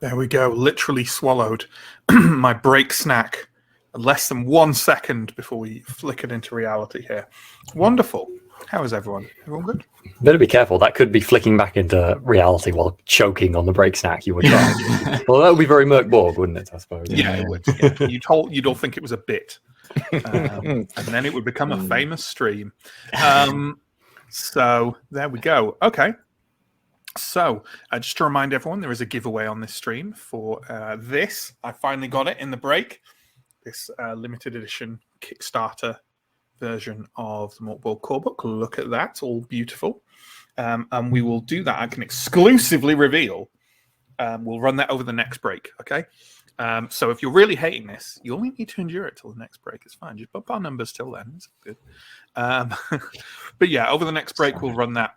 There we go. Literally swallowed my break snack less than 1 second before we flickered into reality here. Wonderful. How is everyone? Everyone good? Better be careful. That could be flicking back into reality while choking on the break snack you were trying. Well, that would be very MÖRK BORG, wouldn't it, I suppose? Yeah, it would. Yeah. You'd all think it was a bit. And then it would become a famous stream. So there we go. Okay. So just to remind everyone, there is a giveaway on this stream for this. I finally got it in the break. This limited edition Kickstarter version of the MÖRK BORG core book. Look at that, all beautiful. And we will do that. I can exclusively reveal. We'll run that over the next break, okay? So if you're really hating this, you only need to endure it till the next break. It's fine. Just bump our numbers till then. It's good. But yeah, over the next break, we'll run that.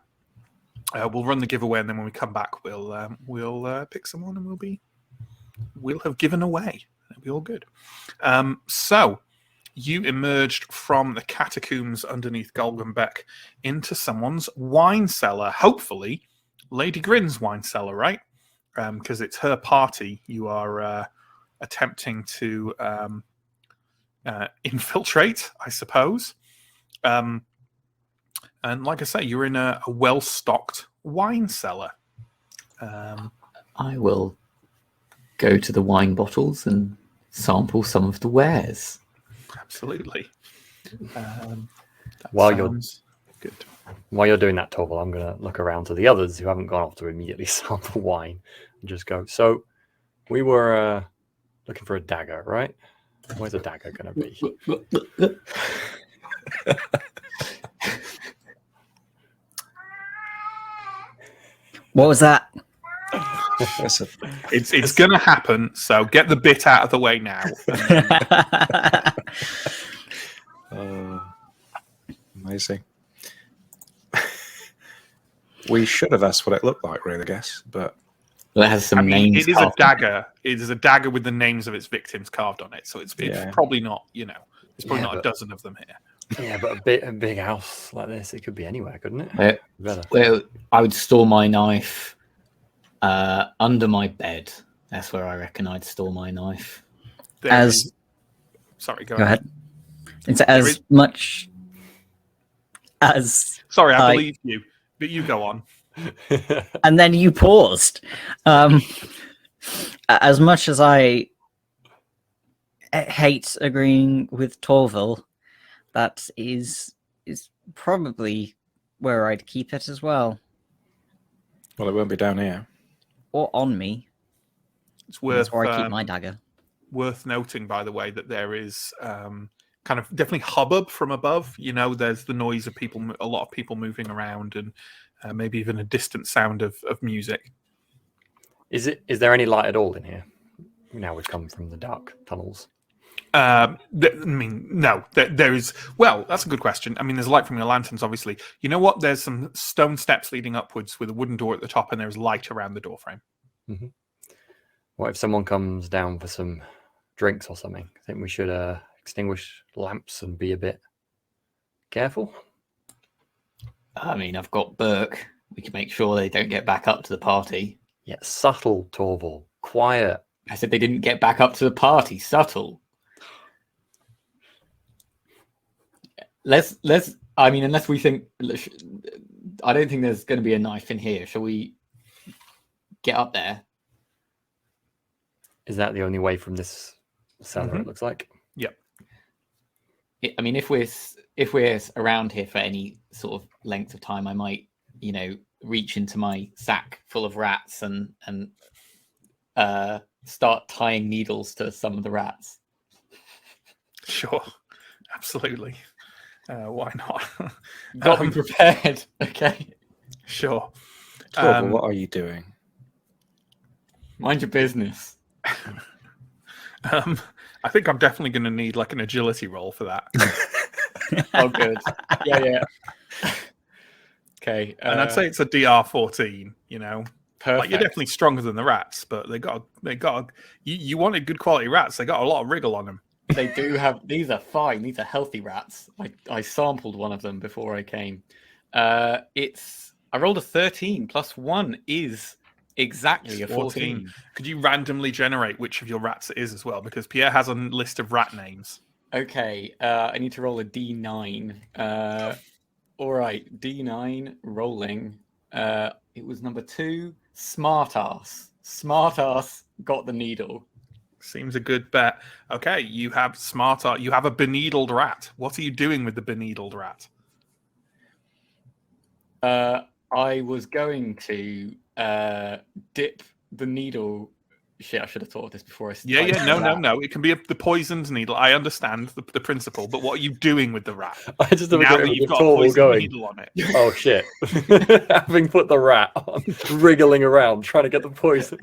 We'll run the giveaway, and then when we come back, we'll pick someone, and we'll have given away. It'll be all good. So you emerged from the catacombs underneath Golgenbeck into someone's wine cellar. Hopefully, Lady Grin's wine cellar, right? Because it's her party. You are attempting to infiltrate, I suppose. And like I say, you're in a well-stocked wine cellar. I will go to the wine bottles and sample some of the wares. Absolutely. While you're doing that, Torval, I'm going to look around to the others who haven't gone off to immediately sample wine and just go, so we were looking for a dagger, right? Where's a dagger going to be? What was that? It's going to happen, so get the bit out of the way now. Amazing. We should have asked what it looked like, really, I guess. But it has some names. It is a dagger. It is a dagger with the names of its victims carved on it. So it's probably not, there's probably not a dozen of them here. Yeah, but a big house like this, it could be anywhere, couldn't it? Well, I would store my knife under my bed. That's where I reckon I'd store my knife. Sorry, go ahead. It's much as... Sorry, I believe you, but you go on. And then you paused. As much as I hate agreeing with Torval, that is probably where I'd keep it as well. Well, it won't be down here. Or on me. It's worth... That's where I keep my dagger. Worth noting, by the way, that there is kind of definitely hubbub from above. There's the noise of people, a lot of people moving around, and maybe even a distant sound of music. Is there any light at all in here? Now we've come from the dark tunnels. No. There is. Well, that's a good question. There's light from your lanterns, obviously. You know what? There's some stone steps leading upwards with a wooden door at the top, and there's light around the doorframe. Mm-hmm. What if someone comes down for some drinks or something? I think we should extinguish lamps and be a bit careful. I've got Burke. We can make sure they don't get back up to the party. Yeah, subtle, Torval. Quiet. I said they didn't get back up to the party. Subtle. Unless we think... I don't think there's going to be a knife in here. Shall we get up there? Is that the only way from this cellar, it looks like? Yep. If we're around here for any sort of length of time, I might, reach into my sack full of rats and start tying needles to some of the rats. Sure. Absolutely. Why not? Got me prepared. Okay. Sure. Torval, what are you doing? Mind your business. I think I'm definitely going to need an agility roll for that. Oh, good. Yeah. Okay. And I'd say it's a DR 14. Perfect. You're definitely stronger than the rats, but they got. You wanted good quality rats. They got a lot of wriggle on them. They do have. These are fine. These are healthy rats. I sampled one of them before I came. I rolled a 13 plus 1 is Exactly, a 14. Could you randomly generate which of your rats it is as well? Because Pierre has a list of rat names. Okay, I need to roll a D9. All right, D9 rolling. It was number 2. Smartass. Smartass got the needle. Seems a good bet. Okay, you have you have a beneedled rat. What are you doing with the beneedled rat? I was going to dip the needle. Shit, I should have thought of this before I started. No. It can be the poisoned needle. I understand the principle, but what are you doing with the rat? I just have Now a that great you've with got a Torval poisoned going. needle on it. Oh shit! Having put the rat on, wriggling around, trying to get the poison.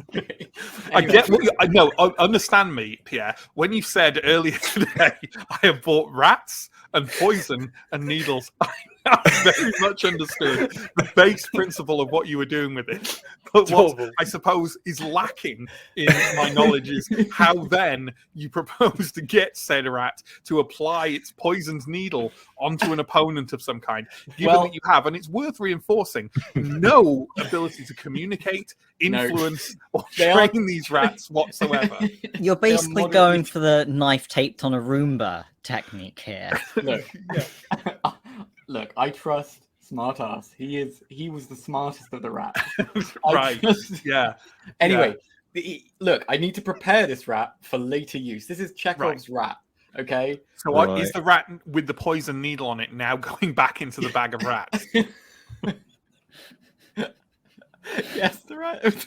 I get what I know. Understand me, Pierre. When you said earlier today, I have bought rats and poison and needles. I very much understood the base principle of what you were doing with it. But what I suppose is lacking in my knowledge is how then you propose to get said rat to apply its poisoned needle onto an opponent of some kind, given that you have, and it's worth reinforcing, no ability to communicate, influence, or train these rats whatsoever. You're basically going for the knife taped on a Roomba technique here. Look, I trust Smartass. He was the smartest of the rats. Right. Yeah. Anyway, look, I need to prepare this rat for later use. This is Chekhov's rat. Okay. So is the rat with the poison needle on it now going back into the bag of rats? Yes, the rat.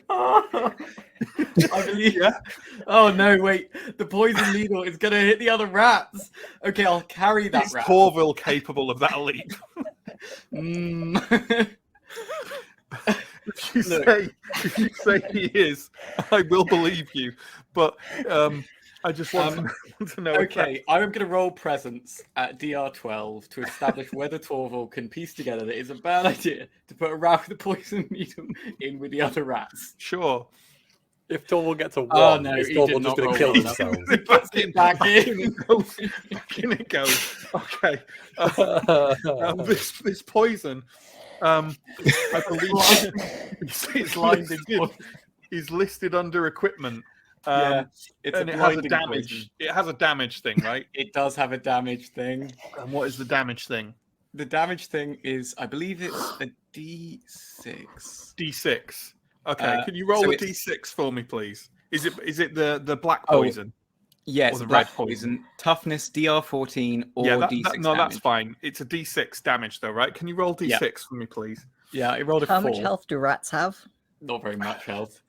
Oh, I believe. Yeah. Oh no! Wait, the poison needle is going to hit the other rats. Okay, I'll carry that rat. Is Torval capable of that leap? If you say he is, I will believe you. But I just want to know. Okay, I'm going to roll presence at DR12 to establish whether Torval can piece together that it's a bad idea to put a rat with a poison needle in with the other rats. Sure. If Torval gets a 1, is Torval just going to kill himself? Back in it goes. Okay. This poison, I believe, is listed under equipment. It has a damage. It has a damage thing, right? It does have a damage thing. And what is the damage thing? The damage thing is, I believe it's a D6. D6. Okay, can you roll a D6 for me, please? Is it the black poison? Yes, the black poison. Toughness DR14 or D6. No, that's fine. It's a D6 damage, though, right? Can you roll D6 for me, please? Yeah, I rolled a 4. How much health do rats have? Not very much health.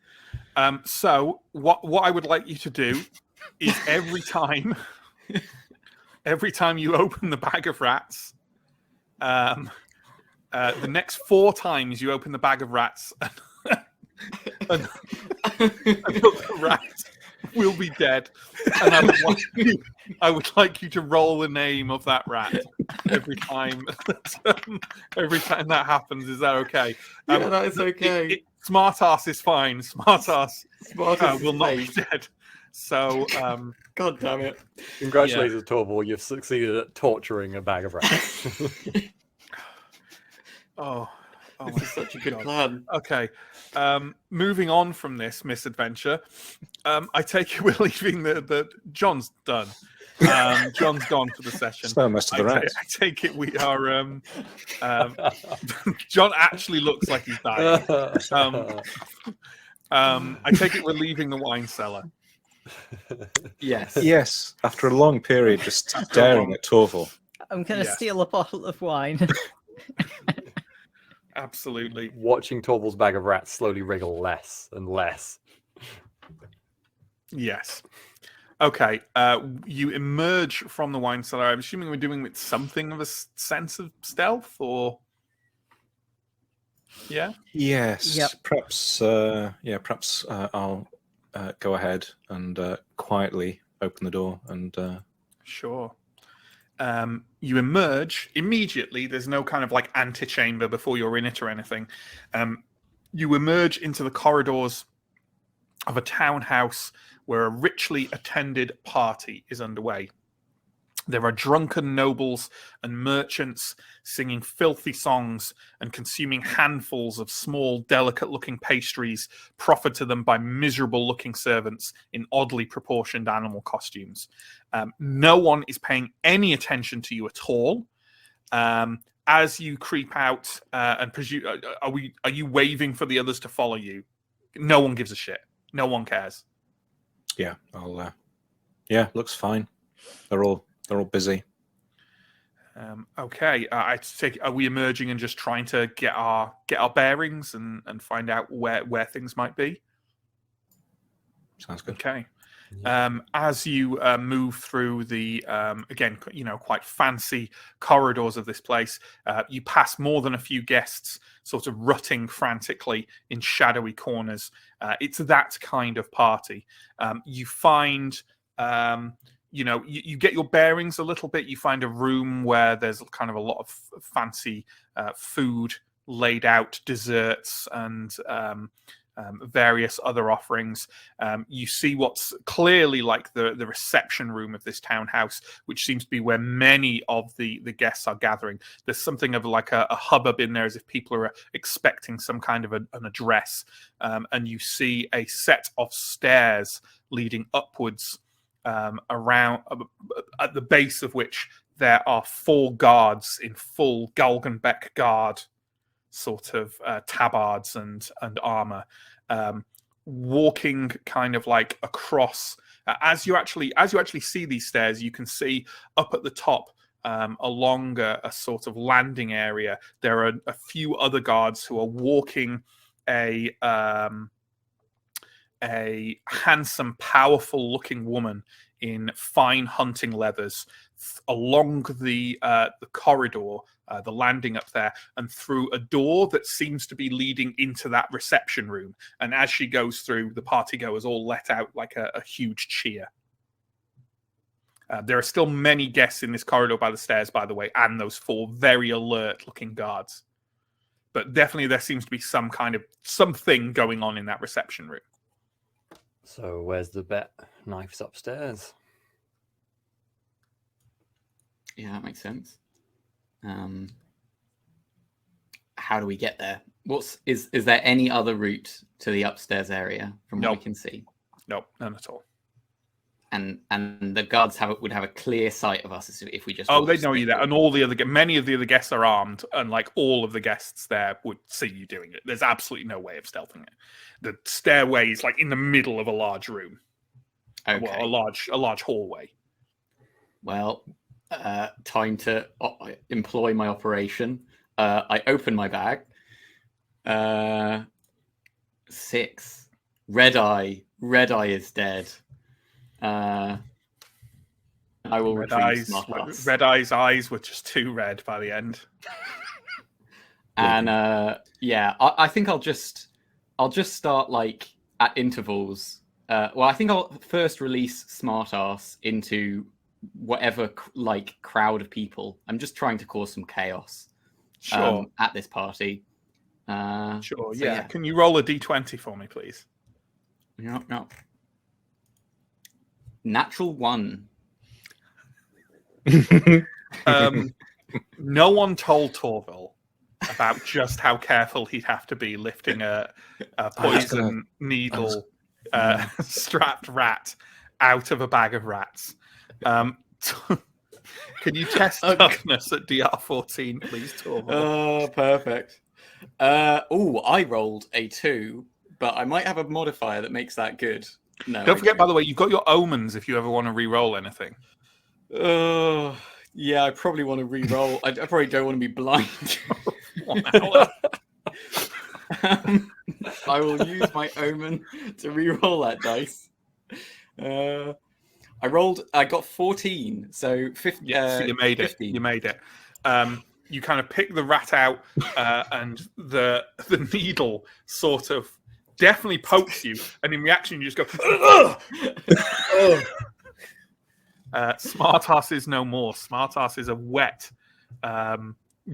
So what I would like you to do is every time you open the bag of rats, the next 4 times you open the bag of rats, and the rat will be dead. And I would like you to roll the name of that rat every time. Every time that happens, is that okay? Yeah, that is okay. Smartass is fine. Smartass will not be dead. So, God damn it! Congratulations, Torval. You've succeeded at torturing a bag of rats. This is such a good plan. Okay, moving on from this misadventure, I take it we're leaving the John's done. John's gone for the session. No most of the rats. I take it we are. John actually looks like he's dying. I take it we're leaving the wine cellar. Yes. Yes. After a long period, just staring at Torval. I'm going to steal a bottle of wine. Absolutely. Watching Torval's bag of rats slowly wriggle less and less. Yes. Okay. You emerge from the wine cellar. I'm assuming we're doing with something of a sense of stealth, or yeah. Yes. Yep. Perhaps. Perhaps I'll go ahead and quietly open the door and. Sure. You emerge immediately. There's no kind of like antechamber before you're in it or anything. You emerge into the corridors of a townhouse where a richly attended party is underway. There are drunken nobles and merchants singing filthy songs and consuming handfuls of small, delicate-looking pastries proffered to them by miserable-looking servants in oddly proportioned animal costumes. No one is paying any attention to you at all. As you creep out, and are you waving for the others to follow you? No one gives a shit. No one cares. Yeah, yeah, looks fine. They're all busy. Okay, I take. Are we emerging and just trying to get our bearings and find out where things might be? Sounds good. Okay. As you move through the again, quite fancy corridors of this place, you pass more than a few guests, sort of rutting frantically in shadowy corners. It's that kind of party. You find. You get your bearings a little bit. You find a room where there's kind of a lot of fancy food laid out, desserts and various other offerings. You see what's clearly like the reception room of this townhouse, which seems to be where many of the guests are gathering. There's something of like a hubbub in there, as if people are expecting some kind of an address. And you see a set of stairs leading upwards around at the base of which there are 4 guards in full Galgenbeck guard sort of tabards and armor, walking kind of like across. As you actually see these stairs, you can see up at the top along a sort of landing area. There are a few other guards who are walking a handsome, powerful-looking woman in fine hunting leathers along the corridor, the landing up there, and through a door that seems to be leading into that reception room. And as she goes through, the partygoers all let out like a huge cheer. There are still many guests in this corridor by the stairs, by the way, and those 4 very alert-looking guards. But definitely there seems to be some kind of something going on in that reception room. So where's the bet? Knives upstairs. Yeah, that makes sense. How do we get there? Is there any other route to the upstairs area from what we can see? No, none at all. And the guards would have a clear sight of us if we just. Oh, they know you there, and many of the other guests are armed, and like all of the guests there would see you doing it. There's absolutely no way of stealthing it. The stairway is like in the middle of a large room. Okay. Well, a large hallway. Well, time to employ my operation. I open my bag. 6. Red Eye is dead. I will retrieve Smartass. Red Eye's eyes were just too red by the end. And I think I'll just start like at intervals. I think I'll first release Smartass into whatever like crowd of people. I'm just trying to cause some chaos. Sure. At this party. Sure. So, yeah. Can you roll a d20 for me, please? No. Natural 1. No one told Torval about just how careful he'd have to be lifting a poison needle strapped rat out of a bag of rats. Can you test toughness at DR14, please, Torval? Oh, perfect. I rolled a 2, but I might have a modifier that makes that good. No. Don't forget, by the way, you've got your omens if you ever want to re-roll anything. Yeah, I probably want to re-roll. I probably don't want to be blind. I will use my omen to re-roll that dice. I got 14, so 50. Yeah, so you made 15. it. You made it. You kind of pick the rat out, and the needle sort of definitely pokes you, and in reaction, you just go, ugh! Smartass is no more. Smartass is a wet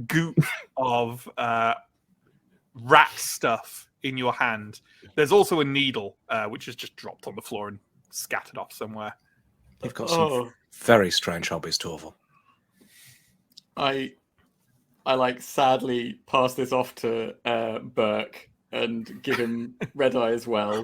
goop of rat stuff in your hand. There's also a needle, which is just dropped on the floor and scattered off somewhere. You've got Very strange hobbies, Torval. I like sadly pass this off to Burke and give him red eye as well.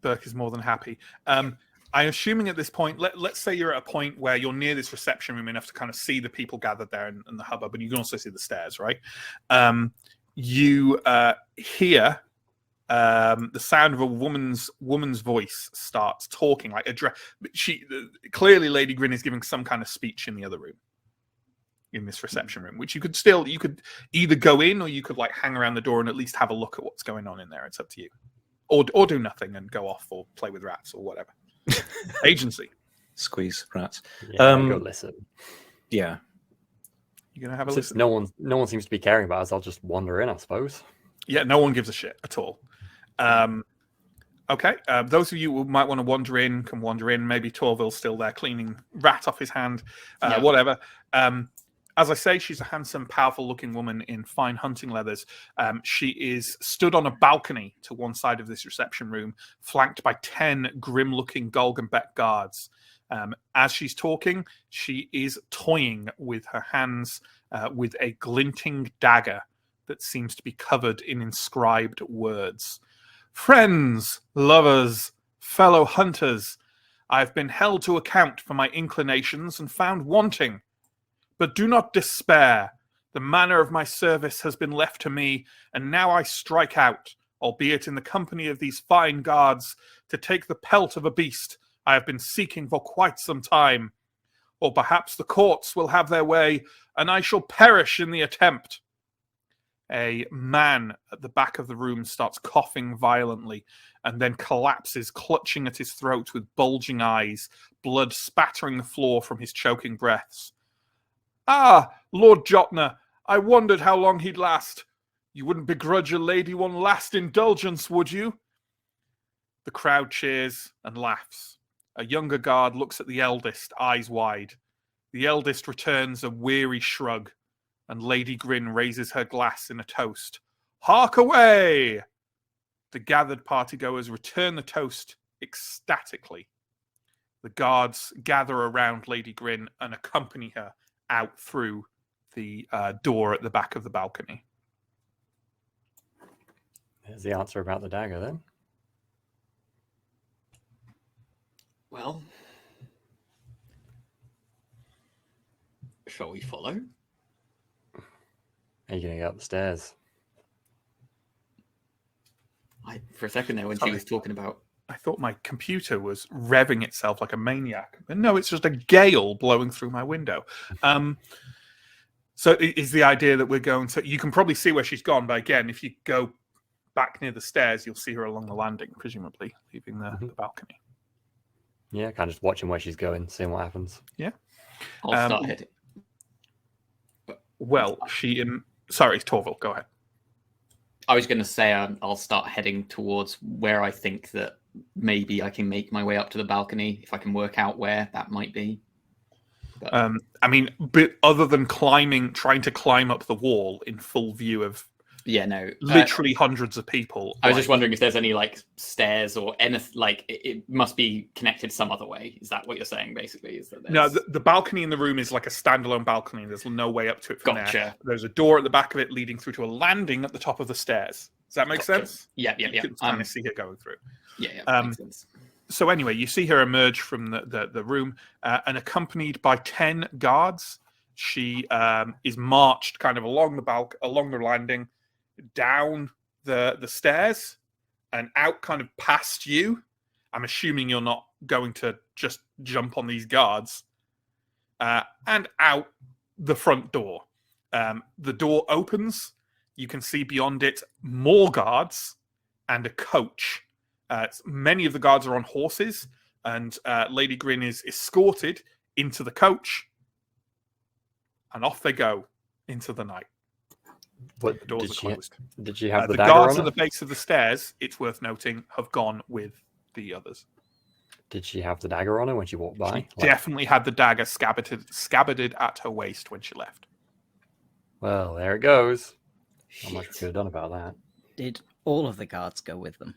Burke is more than happy. I'm assuming at this point, let's say you're at a point where you're near this reception room enough to kind of see the people gathered there and the hubbub, but you can also see the stairs, right? You hear the sound of a woman's voice starts talking, like clearly Lady Grin is giving some kind of speech in the other room, in this reception room, which you could either go in or you could like hang around the door and at least have a look at what's going on in there. It's up to you, or do nothing and go off or play with rats or whatever. Agency. Squeeze rats. Yeah, go listen. Yeah. You're gonna have a Since listen. no one seems to be caring about us, I'll just wander in, I suppose. Yeah, no one gives a shit at all. Okay, those of you who might want to wander in can wander in. Maybe Torville's still there cleaning rat off his hand, whatever. As I say, she's a handsome, powerful-looking woman in fine hunting leathers. She is stood on a balcony to one side of this reception room, flanked by 10 grim-looking Golgenbeck guards. As she's talking, she is toying with her hands with a glinting dagger that seems to be covered in inscribed words. Friends, lovers, fellow hunters, I have been held to account for my inclinations and found wanting. But do not despair. The manner of my service has been left to me, and now I strike out, albeit in the company of these fine guards, to take the pelt of a beast I have been seeking for quite some time. Or perhaps the courts will have their way, and I shall perish in the attempt. A man at the back of the room starts coughing violently and then collapses, clutching at his throat with bulging eyes, blood spattering the floor from his choking breaths. Ah, Lord Jotner, I wondered how long he'd last. You wouldn't begrudge a lady one last indulgence, would you? The crowd cheers and laughs. A younger guard looks at the eldest, eyes wide. The eldest returns a weary shrug, and Lady Grin raises her glass in a toast. Hark away! The gathered partygoers return the toast ecstatically. The guards gather around Lady Grin and accompany her out through the door at the back of the balcony. There's the answer about the dagger, then. Well, shall we follow? Are you going to go up the stairs? For a second there, when she was talking about... I thought my computer was revving itself like a maniac. But no, it's just a gale blowing through my window. So is the idea that we're going to... You can probably see where she's gone, but again, if you go back near the stairs, you'll see her along the landing, presumably, leaving the balcony. Yeah, kind of just watching where she's going, seeing what happens. Yeah. I'll start heading. Well, Sorry, Torval, go ahead. I was going to say I'll start heading towards where I think that maybe I can make my way up to the balcony, if I can work out where that might be. But... but other than trying to climb up the wall in full view of literally hundreds of people. I was just wondering if there's any like stairs or anything, like it must be connected some other way. Is that what you're saying basically? Is that No, the balcony in the room is like a standalone balcony. There's no way up to it from there. There's a door at the back of it leading through to a landing at the top of the stairs. Does that make sense? Yeah. You can kind of see her going through. Yeah, makes sense. So anyway, you see her emerge from the room and accompanied by 10 guards. She is marched kind of along the landing, down the stairs and out kind of past you. I'm assuming you're not going to just jump on these guards. And out the front door. The door opens. You can see beyond it more guards and a coach. Many of the guards are on horses, and Lady Grin is escorted into the coach. And off they go into the night. But the doors are closed. Did she have the dagger guards on at the base of the stairs, it's worth noting, have gone with the others. Did she have the dagger on her when she walked by? She definitely had the dagger scabbarded at her waist when she left. Well, there it goes. Not much we could have done about that. Did all of the guards go with them?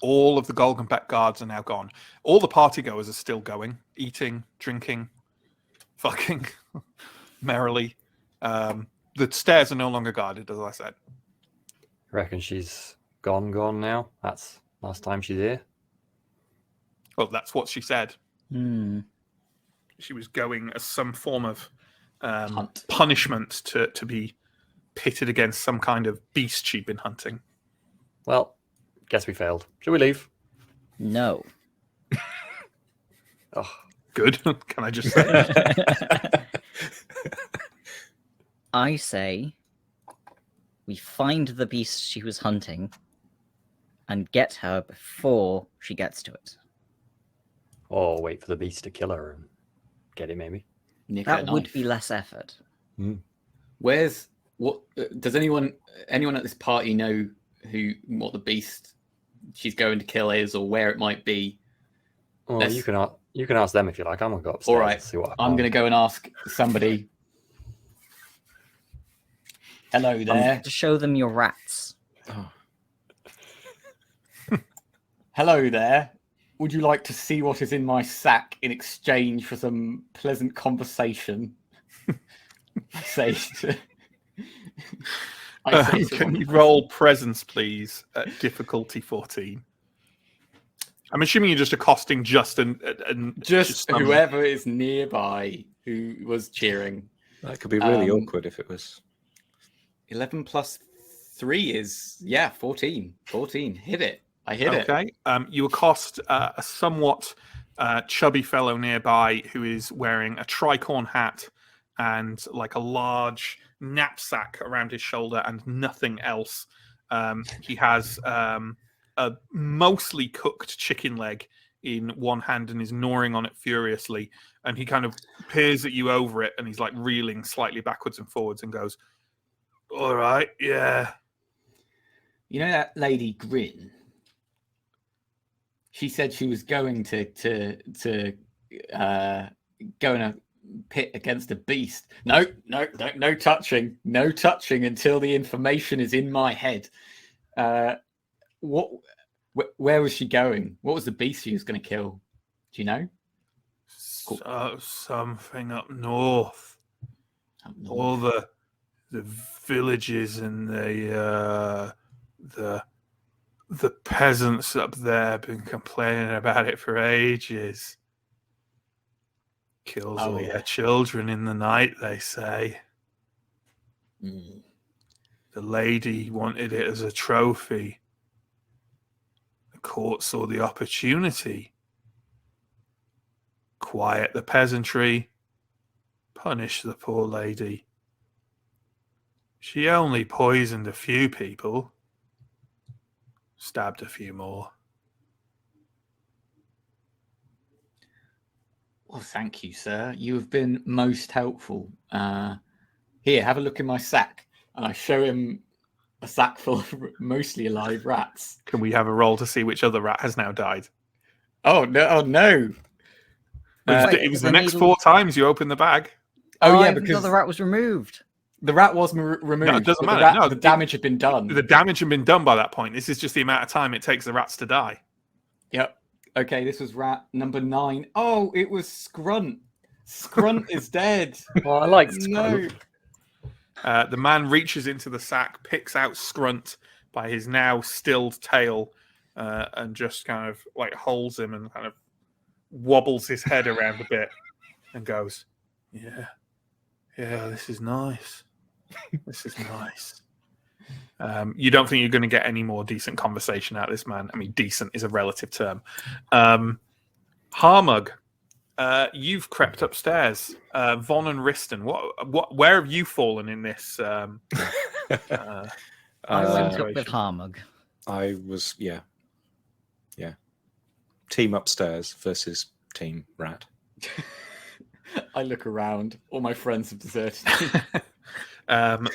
All of the Golgenbeck guards are now gone. All the partygoers are still going, eating, drinking, fucking merrily. The stairs are no longer guarded, as I said. Reckon she's gone now? That's last time she's here. Well, that's what she said. Hmm. She was going as some form of Hunt. punishment to be pitted against some kind of beast she'd been hunting. Well, guess we failed. Should we leave? No. Oh, Good, can I just say? I say we find the beast she was hunting and get her before she gets to it. or wait for the beast to kill her and get it, maybe. Nick her That would knife. be less effort. Where's what? Does anyone at this party know what the beast she's going to kill is, or where it might be? Well, Let's- you can ask them if you like. I'm gonna go upstairs All right, and see what. I'm going to go and ask somebody. Hello there. To show them your rats. Oh, Hello there. Would you like to see what is in my sack in exchange for some pleasant conversation? I say to. Can you roll presence, please, at difficulty 14? I'm assuming you're just accosting just just some- whoever is nearby who was cheering. that could be really Um, awkward if it was. 11 plus 3 is 14. 14. Hit it. I hit it. Okay. You accost a somewhat chubby fellow nearby who is wearing a tricorn hat and like a large knapsack around his shoulder and nothing else. He has a mostly cooked chicken leg in one hand and is gnawing on it furiously. And he kind of peers at you over it and he's like reeling slightly backwards and forwards and goes, "All right, yeah." You know that lady Grin? She said she was going to go in a pit against a beast. No touching. No touching until the information is in my head. Where was she going? What was the beast she was going to kill? Do you know? Cool. So, something up north. Up north. All the villages and the peasants up there have been complaining about it for ages. Kills Oh, all yeah. their children in the night, they say. Mm. The lady wanted it as a trophy. The court saw the opportunity. Quiet the peasantry. Punish the poor lady. She only poisoned a few people. Stabbed a few more. Well, thank you, sir. You have been most helpful. Here, have a look in my sack. And I show him a sack full of mostly alive rats. Can we have a roll to see which other rat has now died? Oh, no. Oh, no. It was the the next needle- 4 times you opened the bag. Oh, yeah, even though because the rat was removed. the rat was removed. No, it doesn't but matter. No, the damage had been done. The damage had been done by that point. This is just the amount of time it takes the rats to die. Yep. Okay, this was rat number 9. Oh, it was Scrunt. Scrunt is dead. Well, I like No. The man reaches into the sack, picks out Scrunt by his now stilled tail, and just kind of like holds him and kind of wobbles his head around a bit and goes, yeah, this is nice. This is nice. You don't think you're going to get any more decent conversation out of this man? I mean, decent is a relative term. Harmug, you've crept upstairs. Von and Riston, where have you fallen in this? I went up situation. with Harmug. I was, yeah. Team upstairs versus team rat. I look around. All my friends have deserted me.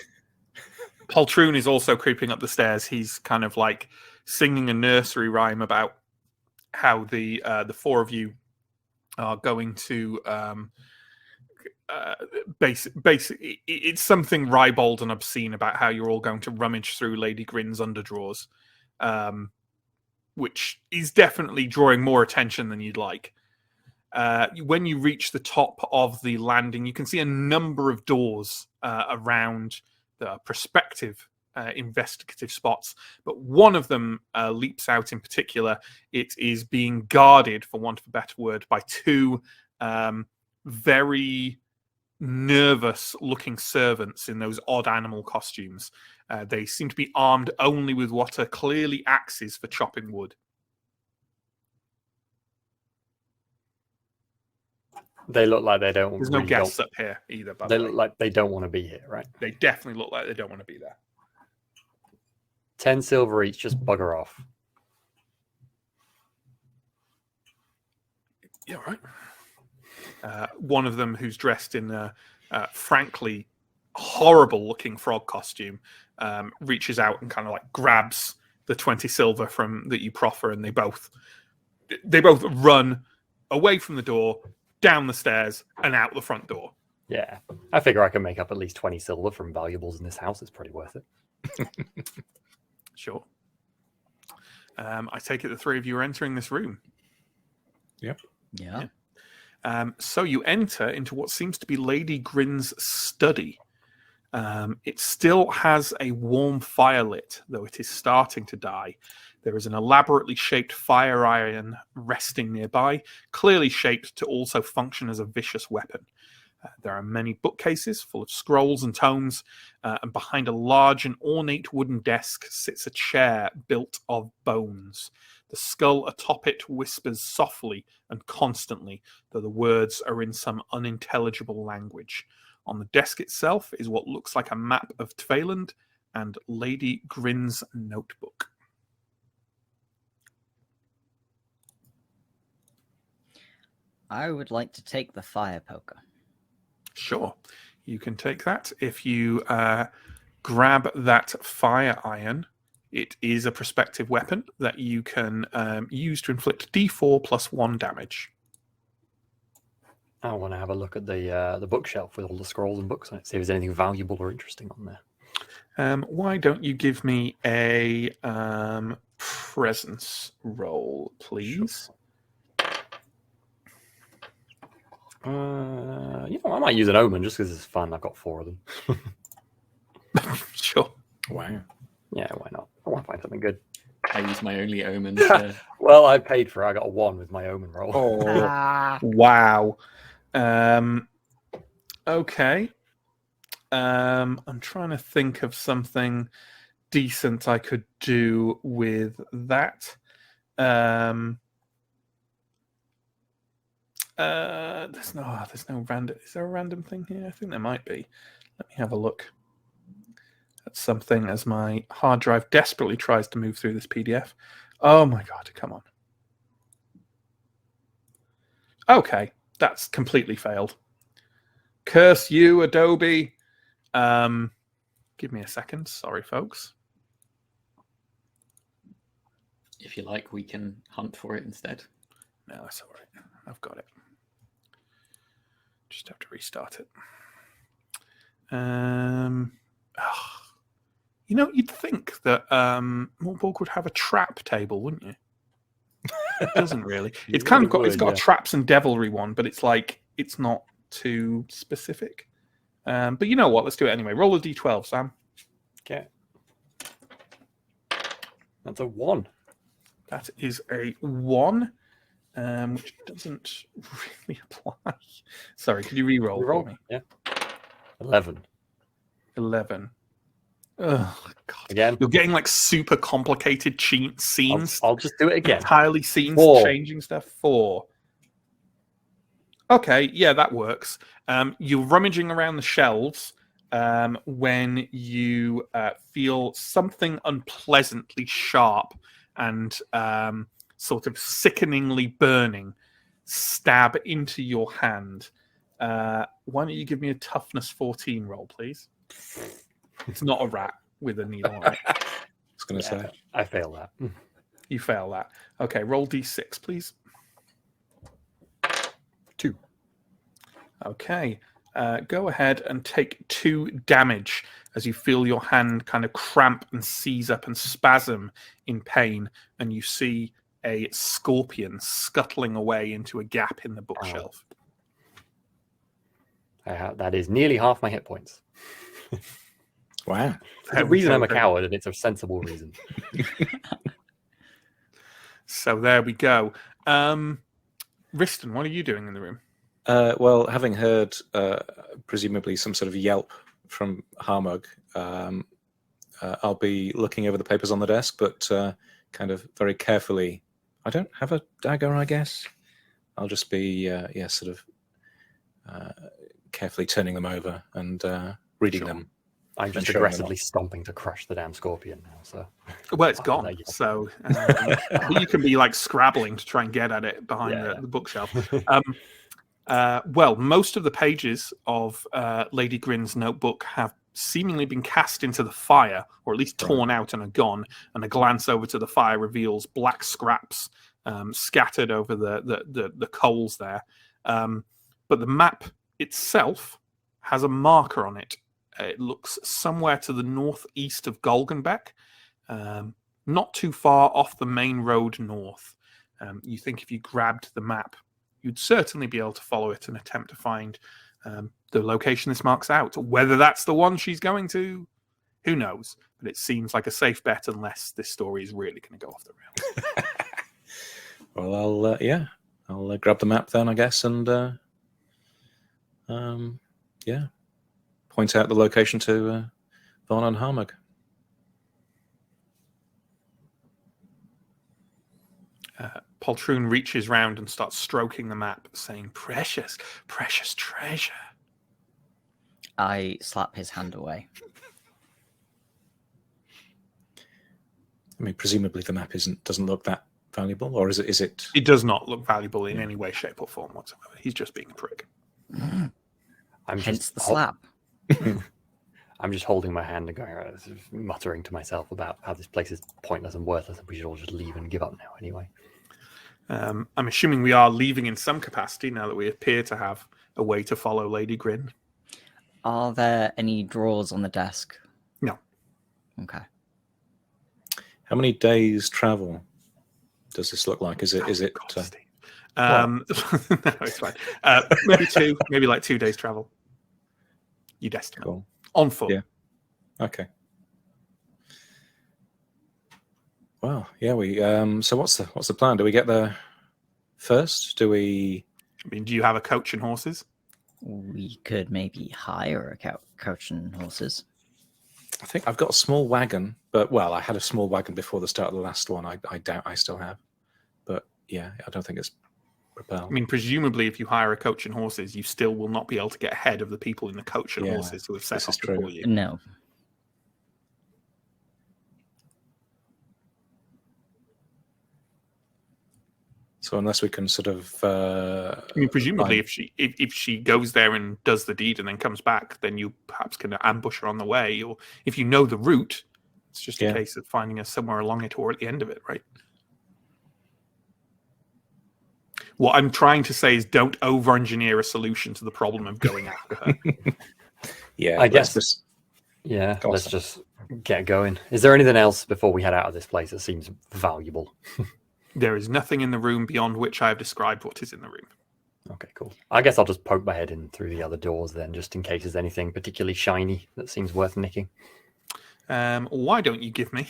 Poltroon is also creeping up the stairs. He's kind of like singing a nursery rhyme about how the 4 of you are going to basically it's something ribald and obscene about how you're all going to rummage through Lady Grin's underdrawers. which is definitely drawing more attention than you'd like. When you reach the top of the landing, you can see a number of doors around the prospective investigative spots, but one of them leaps out in particular. It is being guarded, for want of a better word, by two very nervous-looking servants in those odd animal costumes. They seem to be armed only with what are clearly axes for chopping wood. They look like they don't. There's no really guests don't, up here either, by They the way. look like they don't want to be here, right? They definitely look like they don't want to be there. 10 silver each, just bugger off. Yeah, right. One of them, who's dressed in a frankly horrible-looking frog costume, reaches out and kind of like grabs the 20 silver from that you proffer, and they both run away from the door, down the stairs, and out the front door. Yeah, I figure I can make up at least 20 silver from valuables in this house. It's pretty worth it. Sure. I take it the three of you are entering this room. Yep. Yeah. So you enter into what seems to be Lady Grin's study. It still has a warm fire lit, though it is starting to die. There is an elaborately shaped fire iron resting nearby, clearly shaped to also function as a vicious weapon. There are many bookcases full of scrolls and tomes, and behind a large and ornate wooden desk sits a chair built of bones. The skull atop it whispers softly and constantly, though the words are in some unintelligible language. On the desk itself is what looks like a map of Tveland and Lady Grin's notebook. I would like to take the fire poker. Sure, you can take that. If you grab that fire iron, it is a prospective weapon that you can use to inflict D4 plus 1 damage. I want to have a look at the bookshelf with all the scrolls and books on it, see if there's anything valuable or interesting on there. Why don't you give me a presence roll, please? I might use an omen just because it's fun. I've got 4 of them. Sure. Wow. Yeah, why not? I want to find something good. I use my only omen. Well, I paid for it. I got a 1 with my omen roll. Oh, wow. Okay. I'm trying to think of something decent I could do with that. There's no random. Is there a random thing here? I think there might be. Let me have a look at something as my hard drive desperately tries to move through this PDF. Oh my god, come on. Okay, that's completely failed. Curse you, Adobe. Give me a second. Sorry, folks. If you like, we can hunt for it instead. No, that's all right. I've got it. Just have to restart it. You'd think that MÖRK BORG would have a trap table, wouldn't you? It doesn't really. It's kind of got it's got a traps and devilry one, but it's like it's not too specific. But you know what? Let's do it anyway. Roll a d12, Sam. Okay. That's a 1. That is a 1. Which doesn't really apply. Sorry, could you re-roll for me? Yeah. 11. 11. Oh, God. Again? You're getting like super complicated scenes. I'll just do it again. Entirely scenes, 4. changing stuff. 4. Okay, yeah, that works. You're rummaging around the shelves when you feel something unpleasantly sharp and sort of sickeningly burning stab into your hand. Why don't you give me a toughness 14 roll, please? It's not a rat with a needle on it. I was going to say. I fail that. You fail that. Okay, roll d6, please. 2. Okay. Go ahead and take 2 damage as you feel your hand kind of cramp and seize up and spasm in pain, and you see a scorpion scuttling away into a gap in the bookshelf. That is nearly half my hit points. Wow. There's a reason I'm a coward, and it's a sensible reason. So there we go. Riston, what are you doing in the room? Well, having heard presumably some sort of yelp from Harmug, I'll be looking over the papers on the desk, but kind of very carefully. I don't have a dagger, I guess. I'll just be, sort of carefully turning them over and reading them. I'm just aggressively stomping to crush the damn scorpion now. So, well, it's gone. So you can be like scrabbling to try and get at it behind the bookshelf. Well, most of the pages of Lady Grin's notebook have seemingly been cast into the fire, or at least torn out and are gone. And a glance over to the fire reveals black scraps scattered over the coals there. But the map itself has a marker on it. It looks somewhere to the northeast of Golgenbeck, not too far off the main road north. You think if you grabbed the map, you'd certainly be able to follow it and attempt to find the location this marks out. Whether that's the one she's going to, who knows? But it seems like a safe bet unless this story is really going to go off the rails. Well, I'll grab the map then, I guess, and point out the location to Vaughn and Harmug. Poltroon reaches round and starts stroking the map, saying, "Precious, precious treasure." I slap his hand away. I mean, presumably the map doesn't look that valuable, or is it? It does not look valuable in any way, shape, or form whatsoever. He's just being a prick. Hence the slap. I'm just holding my hand and going, muttering to myself about how this place is pointless and worthless, and we should all just leave and give up now anyway. I'm assuming we are leaving in some capacity now that we appear to have a way to follow Lady Grin. Are there any drawers on the desk? No. Okay. How many days travel does this look like? Is it? God, Steve. No, it's fine. Maybe like 2 days travel. You'd estimate. Cool. On foot. Yeah. Okay. Well, yeah. We. So what's the plan? Do we get there first? Do we? I mean, do you have a coach and horses? We could maybe hire a coach and horses. I think I've got a small wagon, but I had a small wagon before the start of the last one. I doubt I still have, but yeah, I don't think it's propelled. I mean, presumably, if you hire a coach and horses, you still will not be able to get ahead of the people in the coach and horses who have set off before you. No. So unless we can sort of, I mean, presumably, if she goes there and does the deed and then comes back, then you perhaps can ambush her on the way. Or if you know the route, it's just a case of finding her somewhere along it or at the end of it, right? What I'm trying to say is, don't over-engineer a solution to the problem of going after her. I guess. Let's just get going. Is there anything else before we head out of this place that seems valuable? There is nothing in the room beyond which I have described what is in the room. Okay, cool. I guess I'll just poke my head in through the other doors then, just in case there's anything particularly shiny that seems worth nicking. Why don't you give me?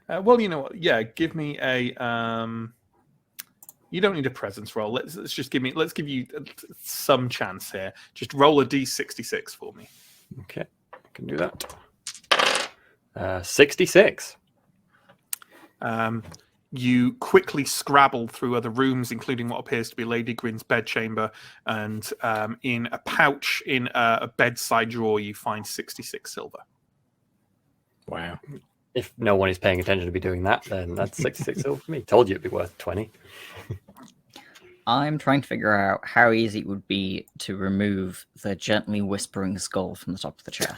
Well, you know what? Yeah, give me a. You don't need a presence roll. Let's just give you some chance here. Just roll a d66 for me. Okay, I can do that. 66. You quickly scrabble through other rooms, including what appears to be Lady Grin's bedchamber, and in a pouch in a bedside drawer, you find 66 silver. Wow. If no one is paying attention to be doing that, then that's 66 silver for me. Told you it'd be worth 20. I'm trying to figure out how easy it would be to remove the gently whispering skull from the top of the chair.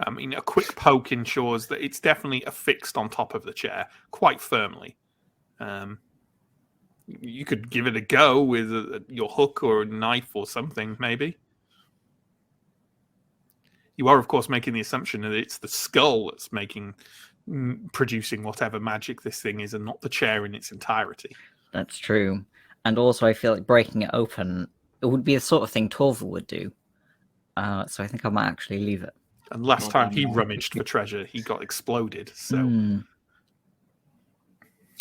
I mean, a quick poke ensures that it's definitely affixed on top of the chair quite firmly. You could give it a go with your hook or a knife or something, maybe. You are, of course, making the assumption that it's the skull that's producing whatever magic this thing is, and not the chair in its entirety. That's true. And also, I feel like breaking it open, it would be the sort of thing Torval would do. So I think I might actually leave it. And last Well time done, he man. rummaged for treasure, he got exploded. So,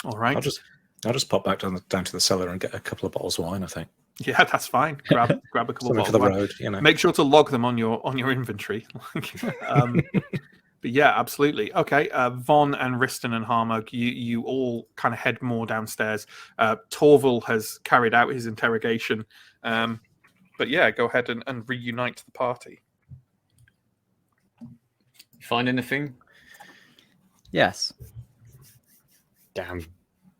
all right. I'll just pop back down to the cellar and get a couple of bottles of wine, I think. Yeah, that's fine. Grab a couple of Something bottles for the of wine. road, you know. Make sure to log them on your inventory. But yeah, absolutely. Okay, Von and Riston and Harmug, you all kind of head more downstairs. Torval has carried out his interrogation. But yeah, go ahead and reunite the party. Find anything? Yes. Damn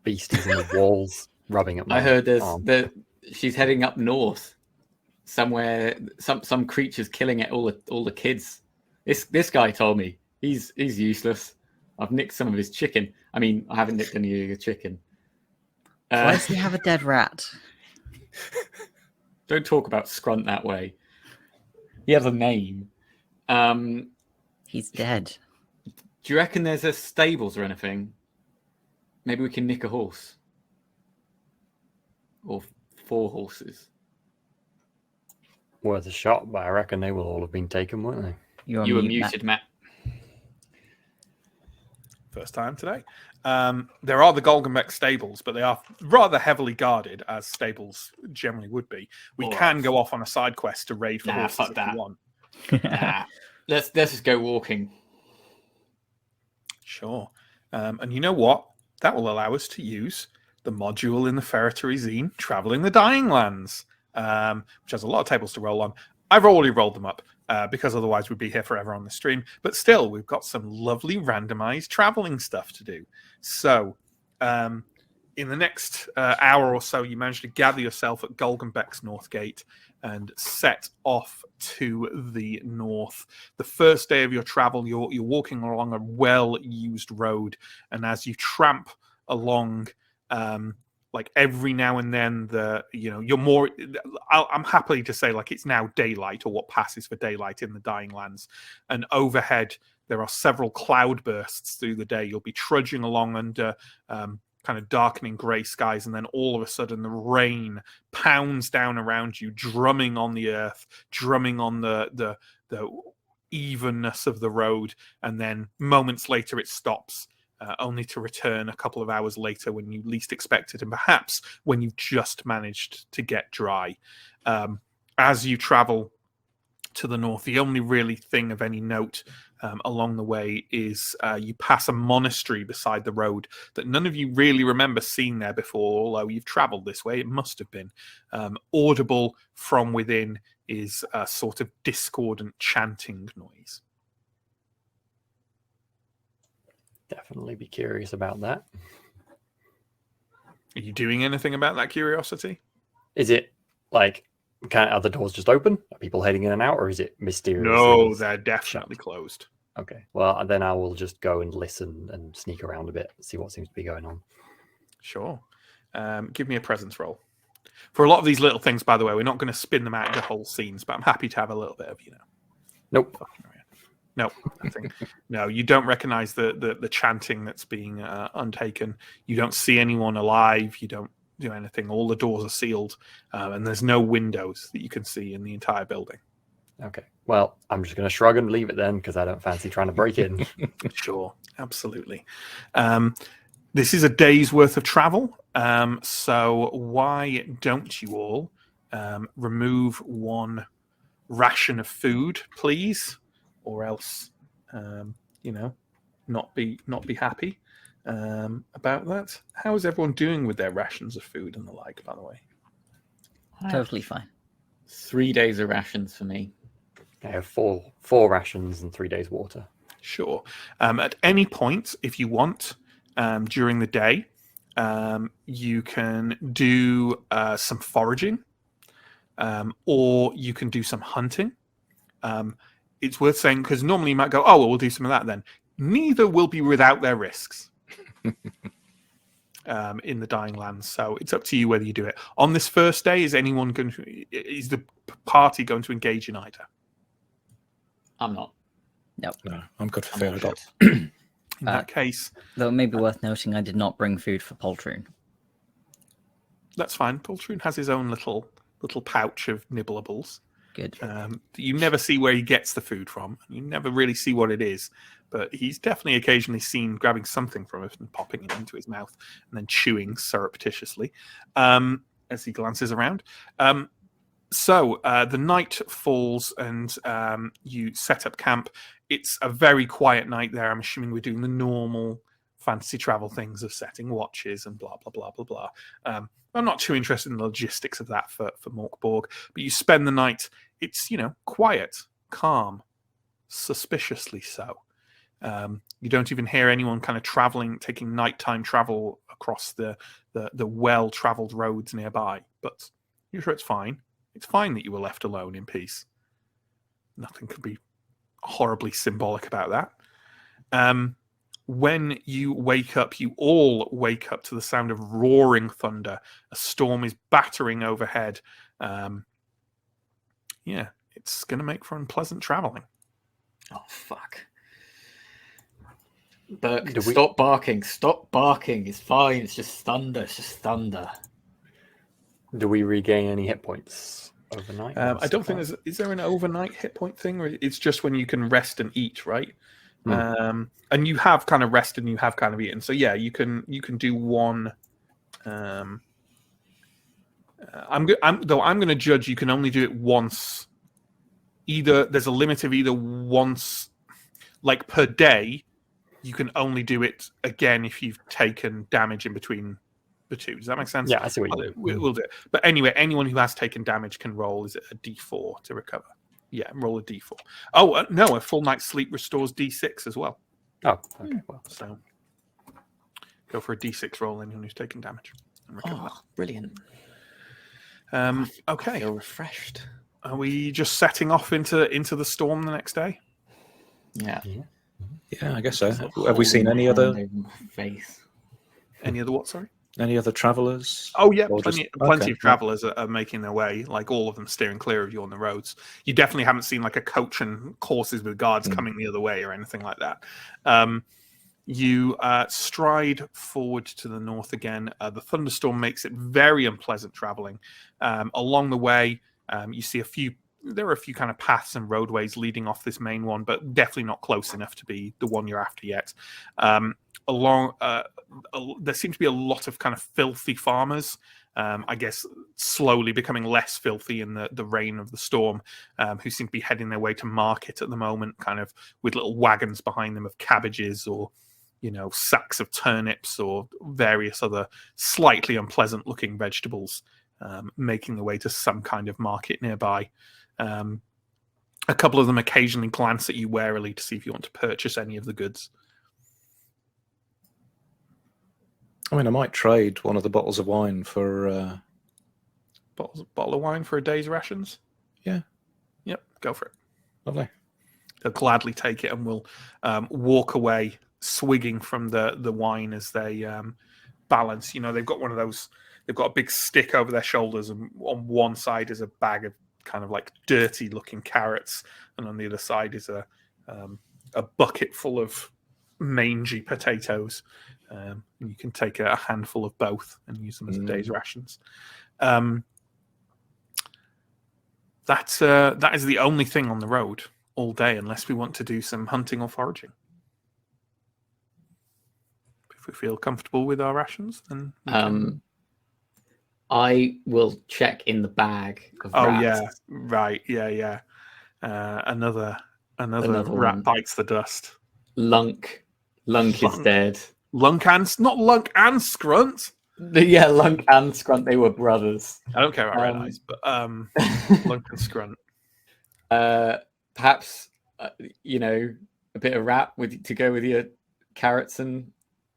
beasties in the walls rubbing at my I heard arm. she's heading up north somewhere. Some creatures killing all the kids. This guy told me he's useless. I've nicked some of his chicken. I mean, I haven't nicked any of your chicken. Why does he have a dead rat? Don't talk about Scrunt that way. He has a name. He's dead. Do you reckon there's a stables or anything? Maybe we can nick a horse. Or 4 horses. Worth a shot, but I reckon they will all have been taken, won't they? You were muted, Matt. First time today. There are the Golgenbeck stables, but they are rather heavily guarded, as stables generally would be. We can go off on a side quest to raid for horses fuck if that. you want. Nah, let's just go walking. Sure. And you know what? That will allow us to use the module in the Ferretary Zine, Traveling the Dying Lands, which has a lot of tables to roll on. I've already rolled them up because otherwise we'd be here forever on the stream. But still, we've got some lovely randomized traveling stuff to do. So in the next hour or so, you manage to gather yourself at Golgenbeck's North Gate and set off to the north. The first day of your travel, you're walking along a well-used road, and as you tramp along, like every now and then, you're more. I'm happy to say, like, it's now daylight, or what passes for daylight in the Dying Lands, and overhead there are several cloud bursts through the day. You'll be trudging along under kind of darkening grey skies, and then all of a sudden the rain pounds down around you, drumming on the earth, drumming on the evenness of the road, and then moments later it stops, only to return a couple of hours later when you least expect it, and perhaps when you've just managed to get dry. As you travel to the north, the only really thing of any note along the way is you pass a monastery beside the road that none of you really remember seeing there before, although you've traveled this way. It must have been. Audible from within is a sort of discordant chanting noise. Definitely be curious about that. Are you doing anything about that curiosity? Is it like, are the doors just open? Are people heading in and out, or is it mysterious? No, they're definitely closed. Okay. Well, then I will just go and listen and sneak around a bit, see what seems to be going on. Sure. Give me a presence roll. For a lot of these little things, by the way, we're not going to spin them out into whole scenes, but I'm happy to have a little bit of, Nope. fucking around. No, nothing. No, you don't recognize the chanting that's being undertaken. You don't see anyone alive. You don't do anything. All the doors are sealed, and there's no windows that you can see in the entire building. Okay. Well, I'm just going to shrug and leave it then, because I don't fancy trying to break in. Sure, absolutely. This is a day's worth of travel, so why don't you all remove 1 ration of food, please, or else, not be happy about that. How is everyone doing with their rations of food and the like, by the way? Totally fine. 3 days of rations for me. I have four rations and 3 days water. Sure. At any point, if you want, during the day, you can do some foraging, or you can do some hunting. It's worth saying, because normally you might go, oh, well, we'll do some of that then. Neither will be without their risks. in the Dying Lands. So it's up to you whether you do it. On this first day, is the party going to engage in either? I'm not. No, I'm good for I'm fear all of God. good. In that case, Though it may be worth noting, I did not bring food for Poltroon. that's fine. Poltroon has his own little pouch of nibblables. Good. You never see where he gets the food from. You never really see what it is, but he's definitely occasionally seen grabbing something from it and popping it into his mouth and then chewing surreptitiously as he glances around. So the night falls and you set up camp. It's a very quiet night there. I'm assuming we're doing the normal fantasy travel things of setting watches and blah, blah, blah, blah, blah. I'm not too interested in the logistics of that for MÖRK BORG, but you spend the night. It's, quiet, calm, suspiciously so. You don't even hear anyone kind of taking nighttime travel across the well-traveled roads nearby, but you're sure it's fine. It's fine that you were left alone in peace. Nothing could be horribly symbolic about that. When you wake up, you all wake up to the sound of roaring thunder. A storm is battering overhead. It's going to make for unpleasant traveling. Oh, fuck. Burke, stop barking. Stop barking. It's fine. It's just thunder. It's just thunder. Do we regain any hit points overnight? I don't think is there an overnight hit point thing, or it's just when you can rest and eat, right? And you have kind of rested and you have kind of eaten. So yeah, you can do one. I'm going to judge you can only do it once. Either there's a limit of either once, like per day. You can only do it again if you've taken damage in between the two. Does that make sense? Yeah, I see what you do. We'll do it. But anyway, anyone who has taken damage can roll. Is it a D4 to recover? Yeah, roll a D4. Oh, no, a full night's sleep restores D6 as well. Oh, okay. Well, so go for a D6 roll, anyone who's taken damage. And recover. Oh, brilliant. Okay. I feel refreshed. Are we just setting off into the storm the next day? Yeah. Yeah, I guess so. Have we seen any other face? Any other what? Sorry. Any other travellers? Oh yeah, Or plenty okay. of travellers are making their way. Like all of them steering clear of you on the roads. You definitely haven't seen like a coach and horses with guards coming the other way or anything like that. You stride forward to the north again. The thunderstorm makes it very unpleasant traveling. Along the way, you see there are a few kind of paths and roadways leading off this main one, but definitely not close enough to be the one you're after yet. There seem to be a lot of kind of filthy farmers, I guess slowly becoming less filthy in the rain of the storm, who seem to be heading their way to market at the moment, kind of with little wagons behind them of cabbages or, sacks of turnips or various other slightly unpleasant looking vegetables, making their way to some kind of market nearby. A couple of them occasionally glance at you warily to see if you want to purchase any of the goods. I mean, I might trade one of the bottles of wine for... Bottle of wine for a day's rations? Yeah. Yep, go for it. Lovely. They'll gladly take it and will walk away swigging from the wine as they balance. They've got one of those... They've got a big stick over their shoulders, and on one side is a bag of kind of like dirty-looking carrots, and on the other side is a bucket full of mangy potatoes. You can take a handful of both and use them as a day's rations. That is the only thing on the road all day, unless we want to do some hunting or foraging. If we feel comfortable with our rations, then we can... I will check in the bag of rats. Oh yeah, right, yeah. Another rat one. bites the dust. Lunk is dead. Not Lunk and Scrunt. Yeah, Lunk and Scrunt, they were brothers. I don't care about red eyes, but Lunk and Scrunt. Perhaps a bit of rat to go with your carrots and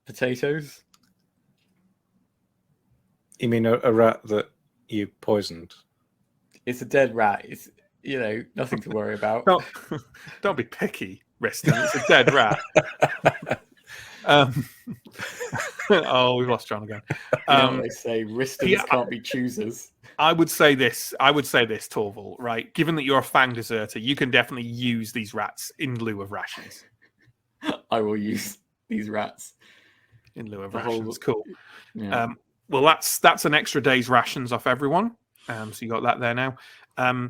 potatoes. You mean a rat that you poisoned? It's a dead rat. It's nothing to worry about. Don't be picky, Riston. It's a dead rat. Oh, we've lost John again. You know what they say, Ristons yeah, can't be choosers. I would say this, Torval, right? Given that you're a fang deserter, you can definitely use these rats in lieu of rations. I will use these rats. In lieu of The rations. whole- Cool. Yeah. Well, that's an extra day's rations off everyone. So you got that there now. I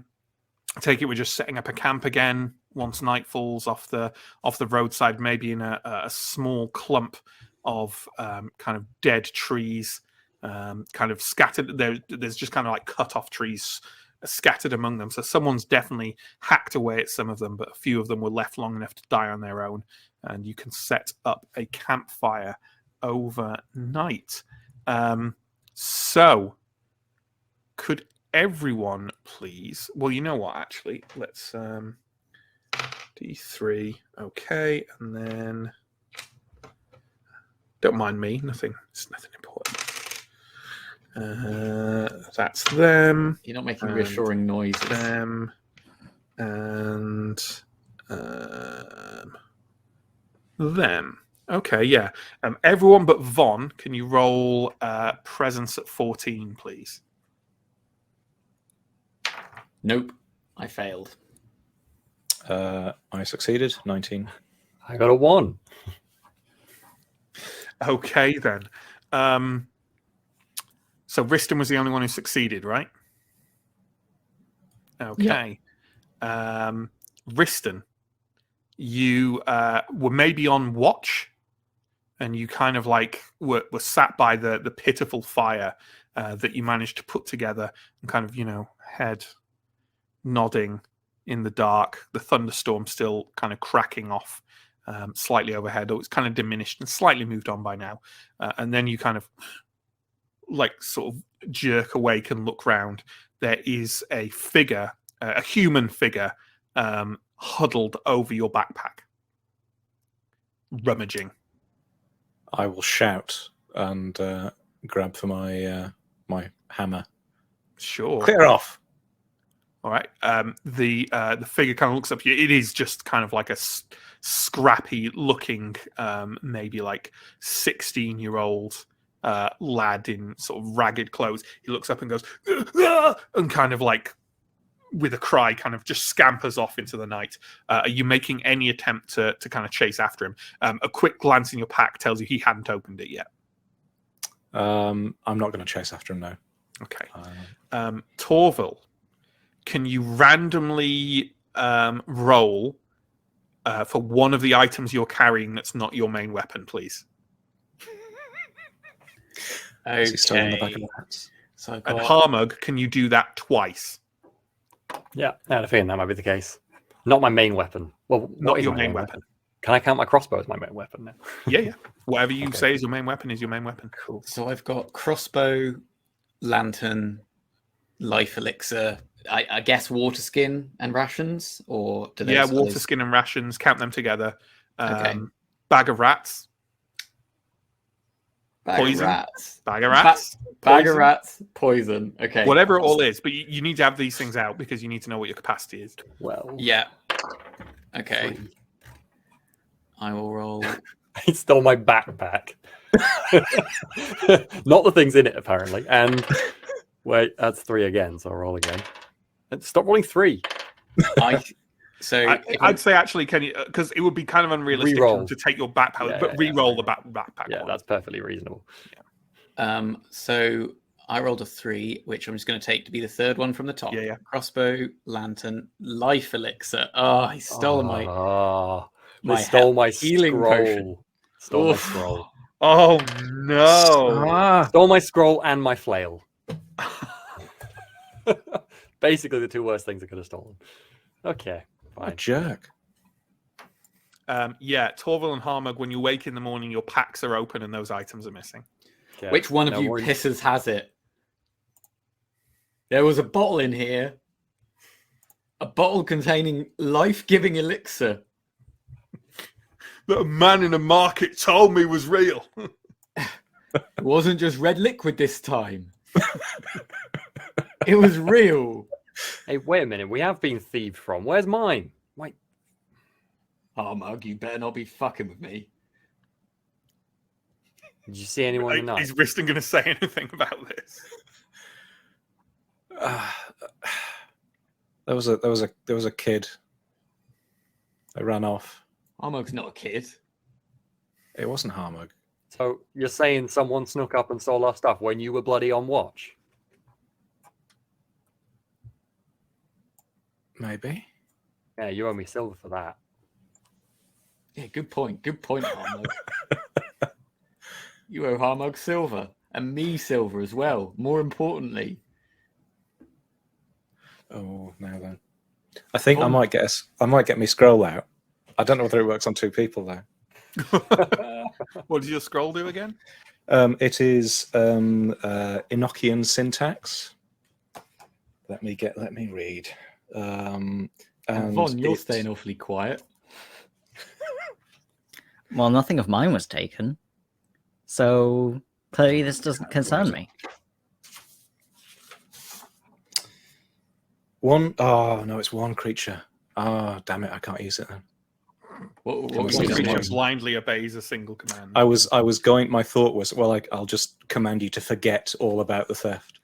take it we're just setting up a camp again once night falls off the roadside, maybe in a small clump of kind of dead trees, kind of scattered. There's just kind of like cut off trees scattered among them. So someone's definitely hacked away at some of them, but a few of them were left long enough to die on their own. And you can set up a campfire overnight. So could everyone please, well, you know what, actually, let's D3, okay, and then don't mind me, it's nothing important. That's them. You're not making reassuring noises. Them and them. Okay, yeah. Everyone but Von, can you roll presence at 14, please? Nope, I failed. I succeeded. 19. I got a 1. Okay, then. So Riston was the only one who succeeded, right? Okay. Riston, you were maybe on watch, and you kind of like were sat by the pitiful fire that you managed to put together, and kind of, head nodding in the dark, the thunderstorm still kind of cracking off slightly overhead, or it's kind of diminished and slightly moved on by now. And then you kind of like sort of jerk awake and look round. There is a figure, a human figure, huddled over your backpack, rummaging. I will shout and grab for my my hammer. Sure. Clear off. All right. The figure kind of looks up at you. It is just kind of like a scrappy looking, maybe like 16-year-old lad in sort of ragged clothes. He looks up and goes, "Ah!" and kind of like with a cry kind of just scampers off into the night. Are you making any attempt to kind of chase after him? A quick glance in your pack tells you he hadn't opened it yet. I'm not going to chase after him now. Okay. Torval, can you randomly roll for one of the items you're carrying that's not your main weapon, please? Okay. Is he still on the back of the hats? So I've And got... Harmug, can you do that twice? Yeah, I had a feeling that might be the case. Not my main weapon. Well, Not what is your my main weapon. Can I count my crossbow as my main weapon now? Yeah. Whatever you Okay. say is your main weapon is your main weapon. Cool. So I've got crossbow, lantern, life elixir, I guess water skin and rations, or do they? Yeah, water skin and rations. Count them together. Okay. Bag of rats. Bag poison? of rats. Bag of rats. Bag poison, of rats. Poison. Okay. Whatever it all is, but you need to have these things out because you need to know what your capacity is. Well, Yeah. Okay. 3. I will roll. He stole my backpack. Not the things in it, apparently. And wait, that's 3 again, so I'll roll again. And stop rolling 3. I'd say actually, can you? Because it would be kind of unrealistic Re-roll. to take your backpack, Yeah, but yeah, re-roll the backpack. Yeah, one. that's perfectly reasonable. So I rolled a 3, which I'm just going to take to be the third one from the top. Yeah. Crossbow, lantern, life elixir. Oh, he stole my They stole my healing scroll. potion. Stole my Oof. scroll. Oh no! Stole my scroll and my flail. Basically, the 2 worst things I could have stolen. Okay, What a fine. jerk. Yeah, Torval and Harmug, when you wake in the morning, your packs are open and those items are missing. Okay. Which one of No you worries. pisses has it? There was a bottle in here. A bottle containing life-giving elixir. That a man in a market told me was real. It wasn't just red liquid this time. It was real. Hey, wait a minute. We have been thieved from. Where's mine? Wait. Oh, Mug, you better not be fucking with me. Did you see anyone in the night? Is Riston going to say anything about this? There was a kid. They ran off. Armog's not a kid. It wasn't Harmog. So you're saying someone snuck up and stole our stuff when you were bloody on watch? Maybe. Yeah, you owe me silver for that. Yeah, good point. Good point, Armog. You owe Armog silver. And me silver as well, more importantly. Oh, now then. I think I might get me scroll out. I don't know whether it works on two people though. What does your scroll do again? It is Enochian syntax. Let me read. And Von, you're staying awfully quiet. Well, nothing of mine was taken. So clearly this doesn't concern me. It's one creature. Oh, damn it! I can't use it then. What One was creature it? Creature blindly obeys a single command. I was going. My thought was, well, I'll just command you to forget all about the theft.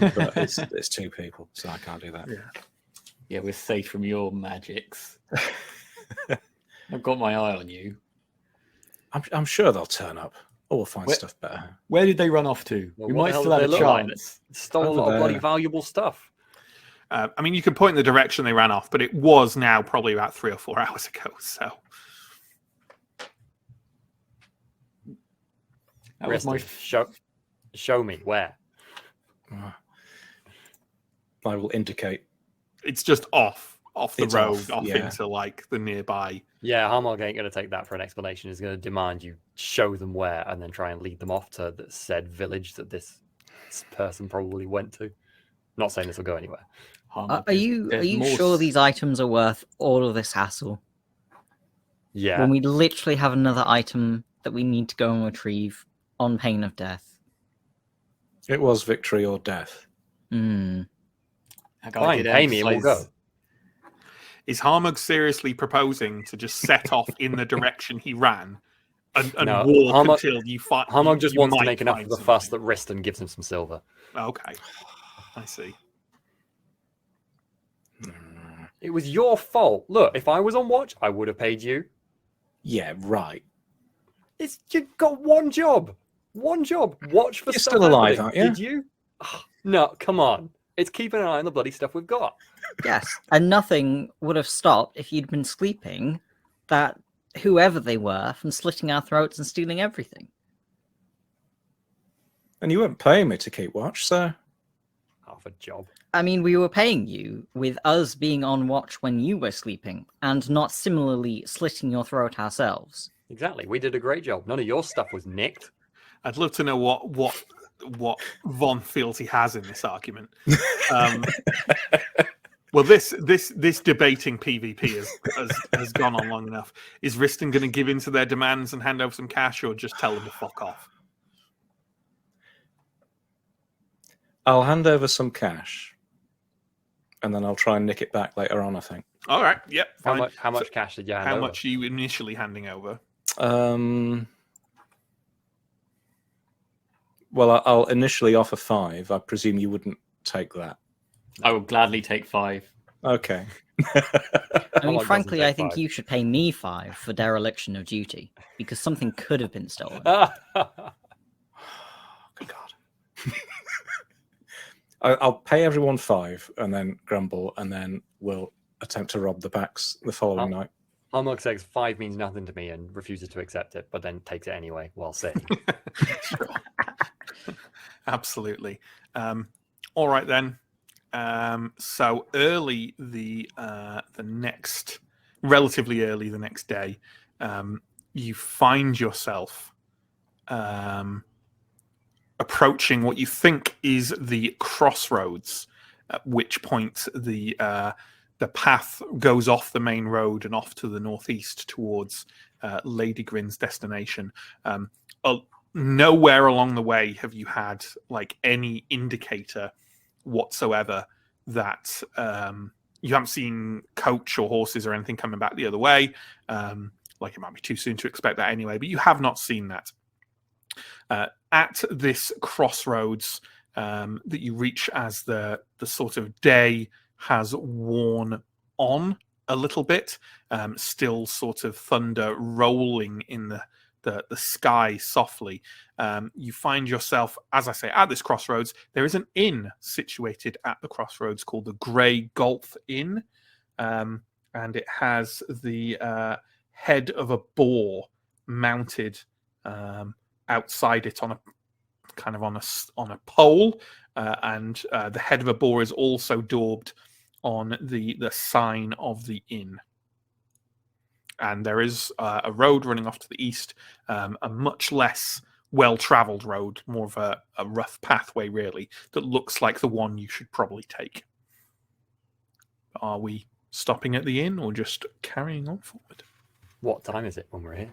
But it's two people, so I can't do that. Yeah, we're safe from your magics. I've got my eye on you. I'm sure they'll turn up, or we'll find Where- stuff better. Where did they run off to? Well, we what might the hell still do have they a look like? chance. Stole a Over lot of bloody there. valuable stuff. I mean, you can point in the direction they ran off, but it was now probably about 3 or 4 hours ago. So That was my Show me where. I will indicate. it's just off the It's road, off, yeah. into like the nearby. Yeah, Harmog ain't going to take that for an explanation. He's going to demand you show them where and then try and lead them off to the said village that this person probably went to. Not saying this will go anywhere. Harmog. Are you sure these items are worth all of this hassle? Yeah. When we literally have another item that we need to go and retrieve on pain of death. It was victory or death. Hmm. Fine, pay me and we'll go. Is Harmog seriously proposing to just set off in the direction he ran and No, walk until you find? Harmog just you wants to might make enough find of the fuss that something? Riston gives him some silver. Okay, I see. It was your fault. Look, if I was on watch, I would have paid you. Yeah, right. You got one job. One job. Watch for You're stuff still alive, happening. aren't you? Did you? No, come on. It's keeping an eye on the bloody stuff we've got. Yes, and nothing would have stopped if you'd been sleeping that whoever they were from slitting our throats and stealing everything. And you weren't paying me to keep watch, so Half a job. I mean, we were paying you with us being on watch when you were sleeping and not similarly slitting your throat ourselves. Exactly. We did a great job. None of your stuff was nicked. I'd love to know what Von feels he has in this argument. Well, this debating PvP has gone on long enough. Is Riston going to give in to their demands and hand over some cash, or just tell them to fuck off? I'll hand over some cash, and then I'll try and nick it back later on, I think. All right. Yep. Fine. How much cash did you hand How over? much are you initially handing over? Well, I'll initially offer 5. I presume you wouldn't take that. I will gladly take 5. Okay. I How mean, long frankly, does it I take think 5? you should pay me 5 for dereliction of duty because something could have been stolen. Good God. I'll pay everyone 5 and then grumble, and then we'll attempt to rob the packs the following night. Harmog says 5 means nothing to me and refuses to accept it, but then takes it anyway while saying. Sure. Absolutely. All right then. So early relatively early the next day, you find yourself approaching what you think is the crossroads, at which point the path goes off the main road and off to the northeast towards Lady Grin's destination. Nowhere along the way have you had like any indicator whatsoever that you haven't seen coach or horses or anything coming back the other way. Like it might be too soon to expect that anyway, but you have not seen that. At this crossroads that you reach as the sort of day has worn on a little bit, still sort of thunder rolling in the sky softly. You find yourself, as I say, at this crossroads. There is an inn situated at the crossroads called the Grey Golf Inn, and it has the head of a boar mounted outside it on a kind of on a pole, and the head of a boar is also daubed on the sign of the inn. And there is a road running off to the east, a much less well-travelled road, more of a rough pathway, really, that looks like the one you should probably take. Are we stopping at the inn or just carrying on forward? What time is it when we're here?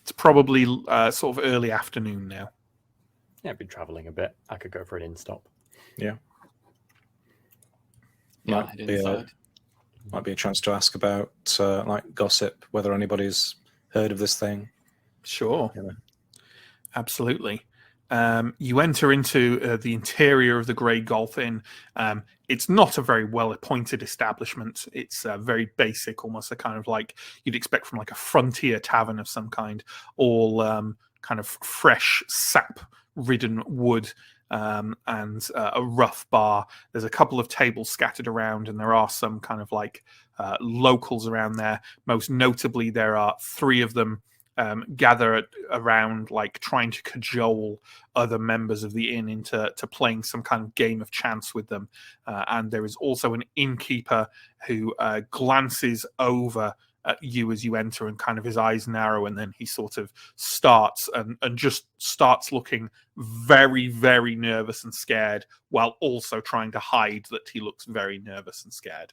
It's probably sort of early afternoon now. Yeah, I've been travelling a bit. I could go for an inn stop. Yeah. Yeah, Might I did be a- decide. Might be a chance to ask about like gossip, whether anybody's heard of this thing. Sure. Yeah. Absolutely. You enter into the interior of the Grey Golf Inn. It's not a very well-appointed establishment. It's very basic, almost a kind of like you'd expect from like a frontier tavern of some kind, all kind of fresh sap-ridden wood, and a rough bar. There's a couple of tables scattered around, and there are some kind of like locals around there. Most notably, there are three of them gather around, like trying to cajole other members of the inn into playing some kind of game of chance with them. And there is also an innkeeper who glances over at you as you enter, and kind of his eyes narrow, and then he sort of starts and just starts looking very, very nervous and scared, while also trying to hide that he looks very nervous and scared.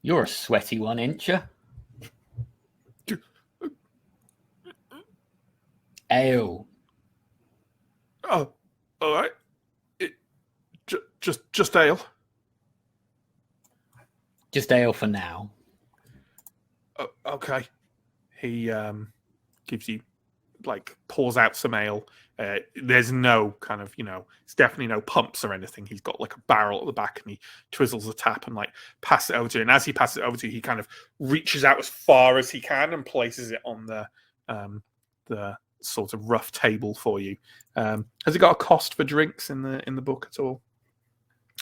You're a sweaty one, ain't you? Ale. Oh, all right. Just ale. Just ale for now. Okay. He gives you, like, pours out some ale. There's no kind of, it's definitely no pumps or anything. He's got like a barrel at the back, and he twizzles the tap and like passes it over to you. And as he passes it over to you, he kind of reaches out as far as he can and places it on the sort of rough table for you. Has it got a cost for drinks in the book at all?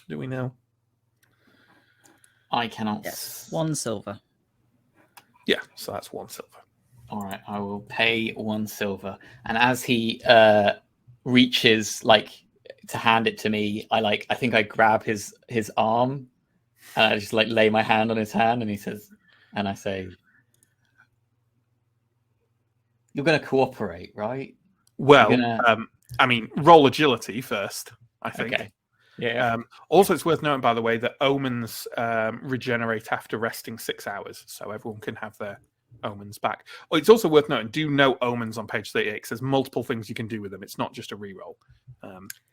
Do we know? I cannot. Yes, 1 silver. Yeah, so that's 1 silver. All right, I will pay 1 silver. And as he reaches like to hand it to me, I think I grab his arm and I just like lay my hand on his hand, and he says, and I say, "You're going to cooperate, right?" Well, You're I mean, roll agility first, I think. Okay. Yeah. Also, it's worth noting, by the way, that omens regenerate after resting 6 hours, so everyone can have their omens back. Oh, it's also worth noting, do note omens on page 38, 'cause there's multiple things you can do with them. It's not just a reroll.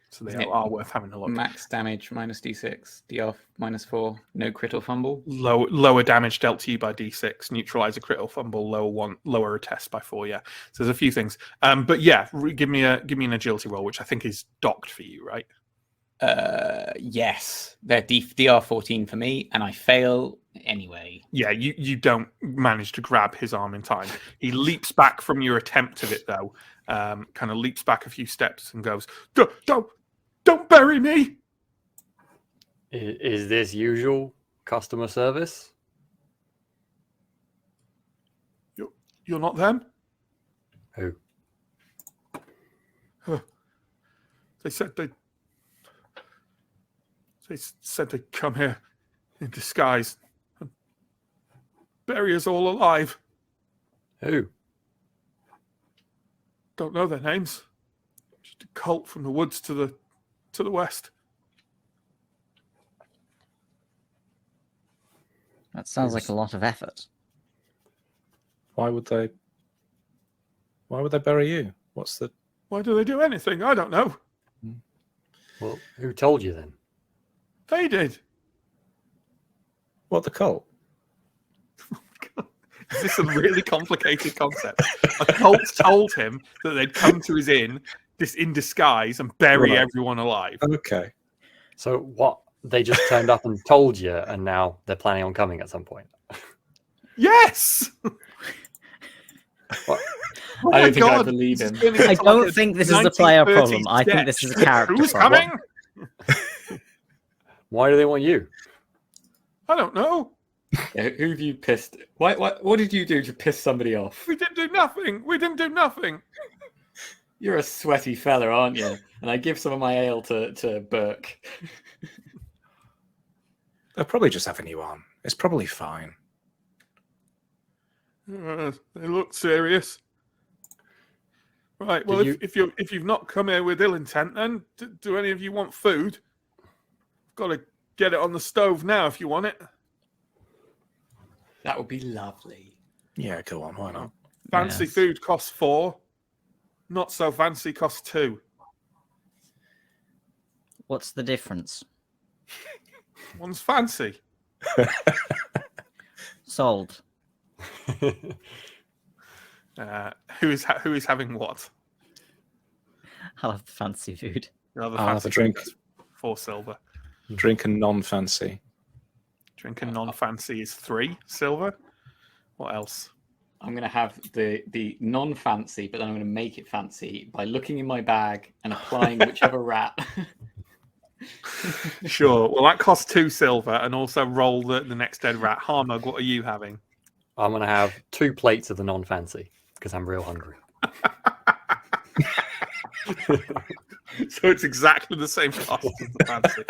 So they are worth having a look. Max damage minus d6, dr -4, no crit or fumble. Lower damage dealt to you by d6, neutralize a crit or fumble, lower a test by 4. Yeah, so there's a few things. But yeah, give me an agility roll, which I think is docked for you, right? Yes, they're dr 14 for me, and I fail anyway. Yeah, you don't manage to grab his arm in time. He leaps back from your attempt of it, though. Kind of leaps back a few steps and goes, "Don't bury me!" Is this usual customer service? You're not them? Who? They said they'd come here in disguise and bury us all alive. Who? Don't know their names. Just a cult from the woods to the west. That sounds like a lot of effort. Why would they bury you? What's the... Why do they do anything? I don't know. Well, who told you then? They did. What, the cult? Is this a really complicated concept? A cult told him that they'd come to his inn in disguise and bury Right. everyone alive. Okay. So what? They just turned up and told you, and now they're planning on coming at some point. Yes! What? Oh I my don't think I God, believe this is him. turning I into don't like a think this is a player problem. 1930s I think this sketch. is a character Who's problem. coming? Why do they want you? I don't know. Who have you pissed? What did you do to piss somebody off? We didn't do nothing. We didn't do nothing. You're a sweaty fella, aren't you? And I give some of my ale to Burke. They're probably just having you on. It's probably fine. They look serious. Right. Well, Did if you've not come here with ill intent, then do any of you want food? I've got to get it on the stove now. If you want it, That would be lovely. Yeah, go on. Why not? fancy Yes. food costs 4. Not so fancy costs 2. What's the difference? One's fancy. Sold. Who is having what? I'll have the fancy food. Another I'll have fancy a drink. food, that's 4 silver. Drink and non-fancy. Drink and non-fancy is 3 silver. What else? I'm going to have the non-fancy, but then I'm going to make it fancy by looking in my bag and applying whichever rat. Sure. Well, that costs 2 silver, and also roll the next dead rat. Harmug, what are you having? I'm gonna have 2 plates of the non-fancy because I'm real hungry. So it's exactly the same cost as the fancy.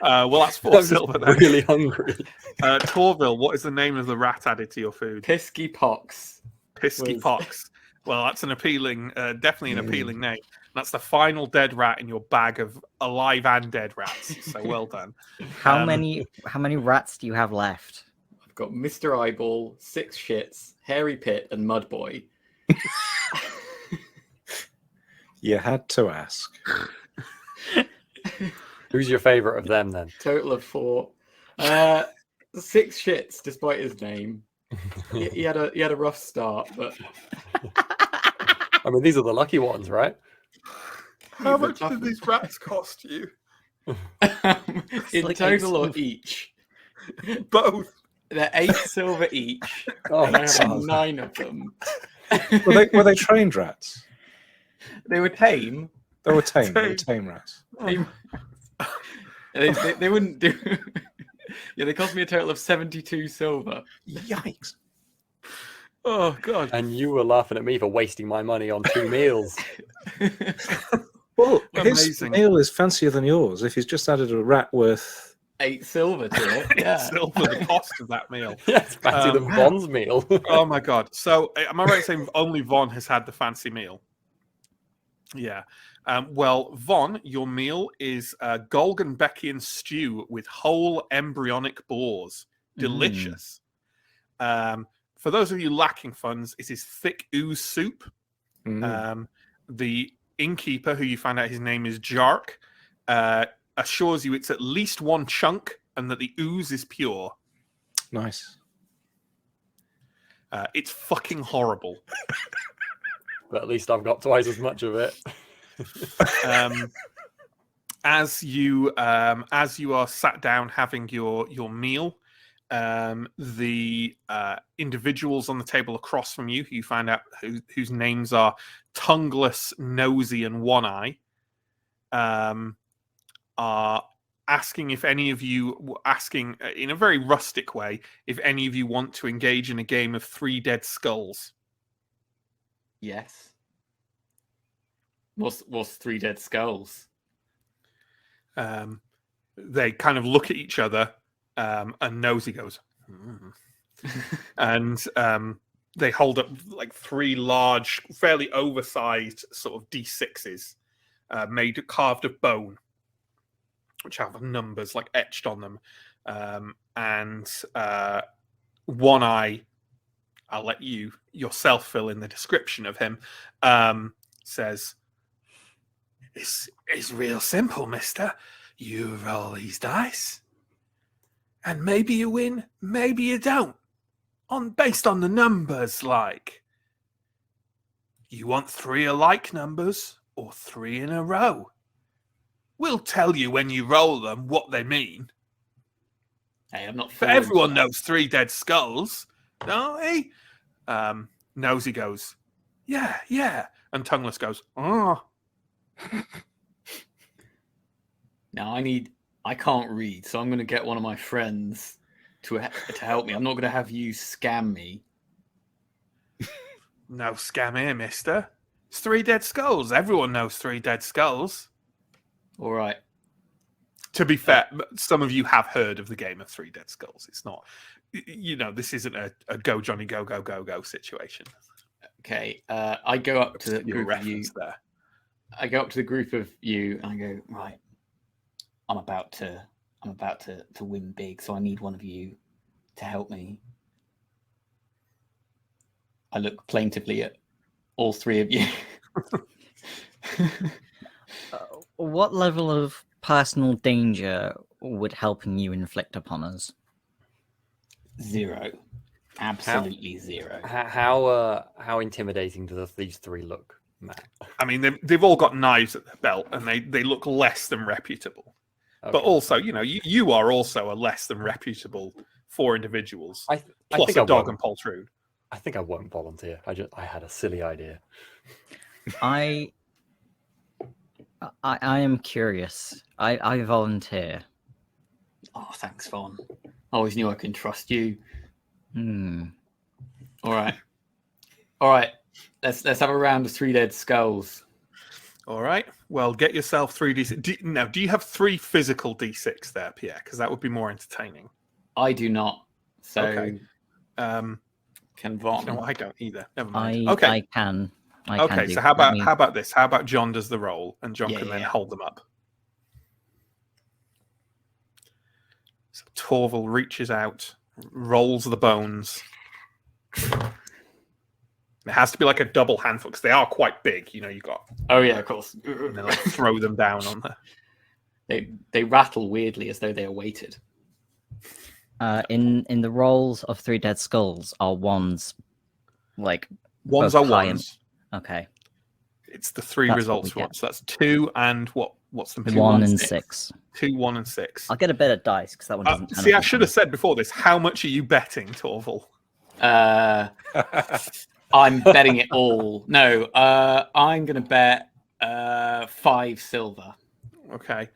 Well, that's 4 I'm just silver then. really hungry. Torville, what is the name of the rat added to your food? Pisky Pox. Pisky Was- Pox. Well, that's an appealing, definitely an appealing name. That's the final dead rat in your bag of alive and dead rats. So well done. How many rats do you have left? I've got Mr. Eyeball, Six Shits, Hairy Pit, and Mud Boy. You had to ask. Who's your favorite of them then? Total of 4. Six Shits, despite his name. He had a rough start, but I mean, these are the lucky ones, right? How He's a much tough- did these rats cost you? in like total or 8 each. Both. They're 8 silver each. Oh, And I have God. 9 of them. Were they trained rats? They were tame. They were tame. They were tame rats. Tame. They wouldn't do. Yeah, they cost me a total of 72 silver. Yikes! Oh, God. and you were laughing at me for wasting my money on 2 meals. Well, his Amazing. meal is fancier than yours. If he's just added a rat worth, 8 silver to it. Yeah. Silver, the cost of that meal. Yes, fancy the Bond's meal. Oh, my God. So, am I right in saying only Von has had the fancy meal? Yeah. Well, Von, your meal is Golgenbeckian stew with whole embryonic boars. Delicious. For those of you lacking funds, it is thick ooze soup. The innkeeper, who you find out his name is Jark, assures you it's at least 1 chunk and that the ooze is pure. nice. It's fucking horrible. But at least I've got twice as much of it. As you are sat down having your meal, the individuals on the table across from you, who you find out whose names are Tongueless, Nosy, and One Eye, are asking if any of you, asking in a very rustic way, if any of you want to engage in a game of 3 dead skulls. Yes. What's 3 dead skulls? They kind of look at each other, and Nosy goes, and they hold up like 3 large, fairly oversized sort of D6s, carved of bone, which have numbers like etched on them. And One Eye, I'll let you yourself fill in the description of him, says, It's real simple, mister. You roll these dice, and maybe you win, maybe you don't. based on the numbers, like. You want 3 alike numbers or 3 in a row? We'll tell you when you roll them what they mean. Hey, I'm not. But everyone knows 3 dead skulls, don't they? Nosy goes, yeah. And Tongueless goes, oh. Now I can't read, so I'm going to get one of my friends to help me. I'm not going to have you scam me. No scam here, mister. It's 3 dead skulls. Everyone knows 3 dead skulls. All right. To be fair, some of you have heard of the game of 3 dead skulls. It's not, this isn't a go Johnny go situation. Okay. I go up to the Your group of you. reference there. I go up to the group of you and I go, right. I'm about to win big, so I need one of you to help me. I look plaintively at all 3 of you. What level of personal danger would helping you inflict upon us? 0. Absolutely 0. How intimidating do these 3 look, Matt? I mean, they've all got knives at their belt, and they look less than reputable. Okay. But also, you are also a less than reputable 4 individuals, I plus think a I dog won't. and Poltroon. I think I won't volunteer. I had a silly idea. I am curious. I volunteer. Oh, thanks, Vaughn. I always knew I can trust you. All right. Let's have a round of 3 dead skulls. All right. Well, get yourself 3 D6. Now, do you have 3 physical D6 there, Pierre? Because that would be more entertaining. I do not. So Okay. can Vaughn? I don't either. Never mind. I can. Okay. So how about this? How about John does the roll, and John can then hold them up. So Torval reaches out, rolls the bones. It has to be like a double handful because they are quite big. You got. Oh yeah, of course. And then throw them down on there. They rattle weirdly as though they are weighted. In the rolls of 3 dead skulls, are ones like Ones both are high ones. Okay. It's the 3 That's results what we ones. So that's 2 and what's the 1 and 6. 2, 1, and 6. I'll get a bit of dice because that one doesn't. turn See, up I as should one. have said before this. How much are you betting, Torval? I'm betting it all. No, I'm going to bet 5 silver. Okay.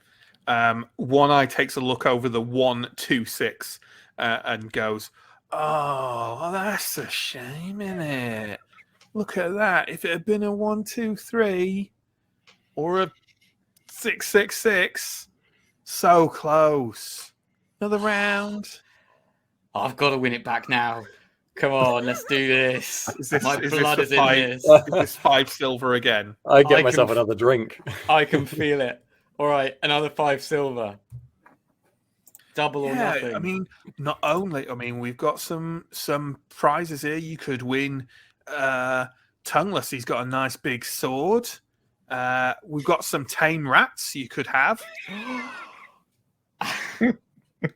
One Eye takes a look over the 1, 2, 6 and goes, "Oh, that's a shame, isn't it? Look at that. If it had been a 1, 2, 3 or a 6, 6, 6, so close. Another round." I've got to win it back now. Come on, let's do this. My blood is in this. Is this 5 silver again? I get myself another drink. I can feel it. All right, another 5 silver. Double or nothing. I mean, not only. We've got some prizes here. You could win. Tongueless, he's got a nice big sword. We've got some tame rats you could have.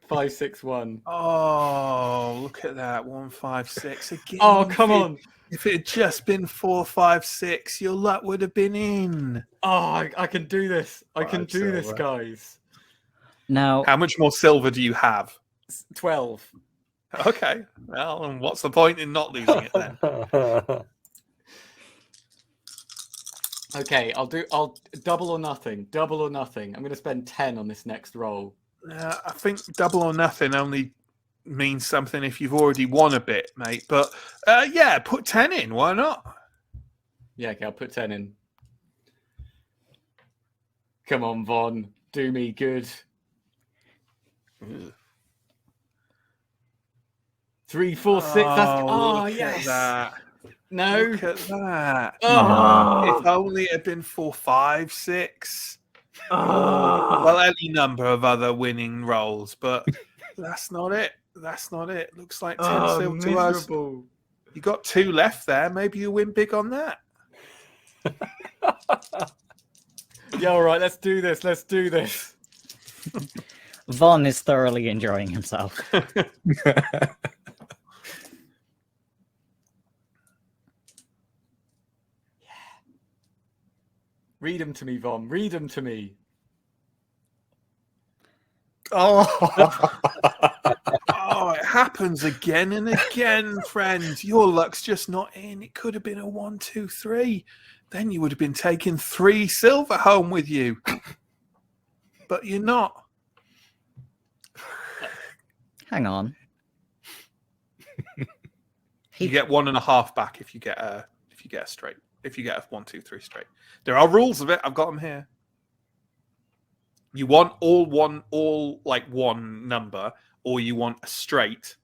5, 6, 1. Oh, look at that. 1, 5, 6 again. Oh, come on. If it had just been 4, 5, 6, your luck would have been in. Oh, I can do this. I can 5 do this, silver. guys. Now, How much more silver do you have? 12. Okay. Well, and what's the point in not losing it then? Okay, I'll double or nothing. Double or nothing. I'm going to spend 10 on this next roll. I think double or nothing only means something if you've already won a bit, mate. But yeah, put 10 in. Why not? Yeah, okay, I'll put 10 in. Come on, Vaughn. Do me good. 3, 4, 6. That's look yes. at that. No. Look at that. Oh. If only it had been 4, 5, 6. Oh. Well, any number of other winning rolls, but that's not it. That's not it. Looks like 10 still to us. Miserable. You got 2 left there. Maybe you win big on that. Yeah, all right. Let's do this. Let's do this. Vaughn is thoroughly enjoying himself. Read them to me, Von. Read them to me. Oh, Oh, it happens again and again, friend. Your luck's just not in. It could have been a 1, 2, 3. Then you would have been taking 3 silver home with you. But you're not. Hang on. You get 1.5 back if you get a straight. If you get a 1, 2, 3 straight. There are rules of it. I've got them here. You want all one number, or you want a straight.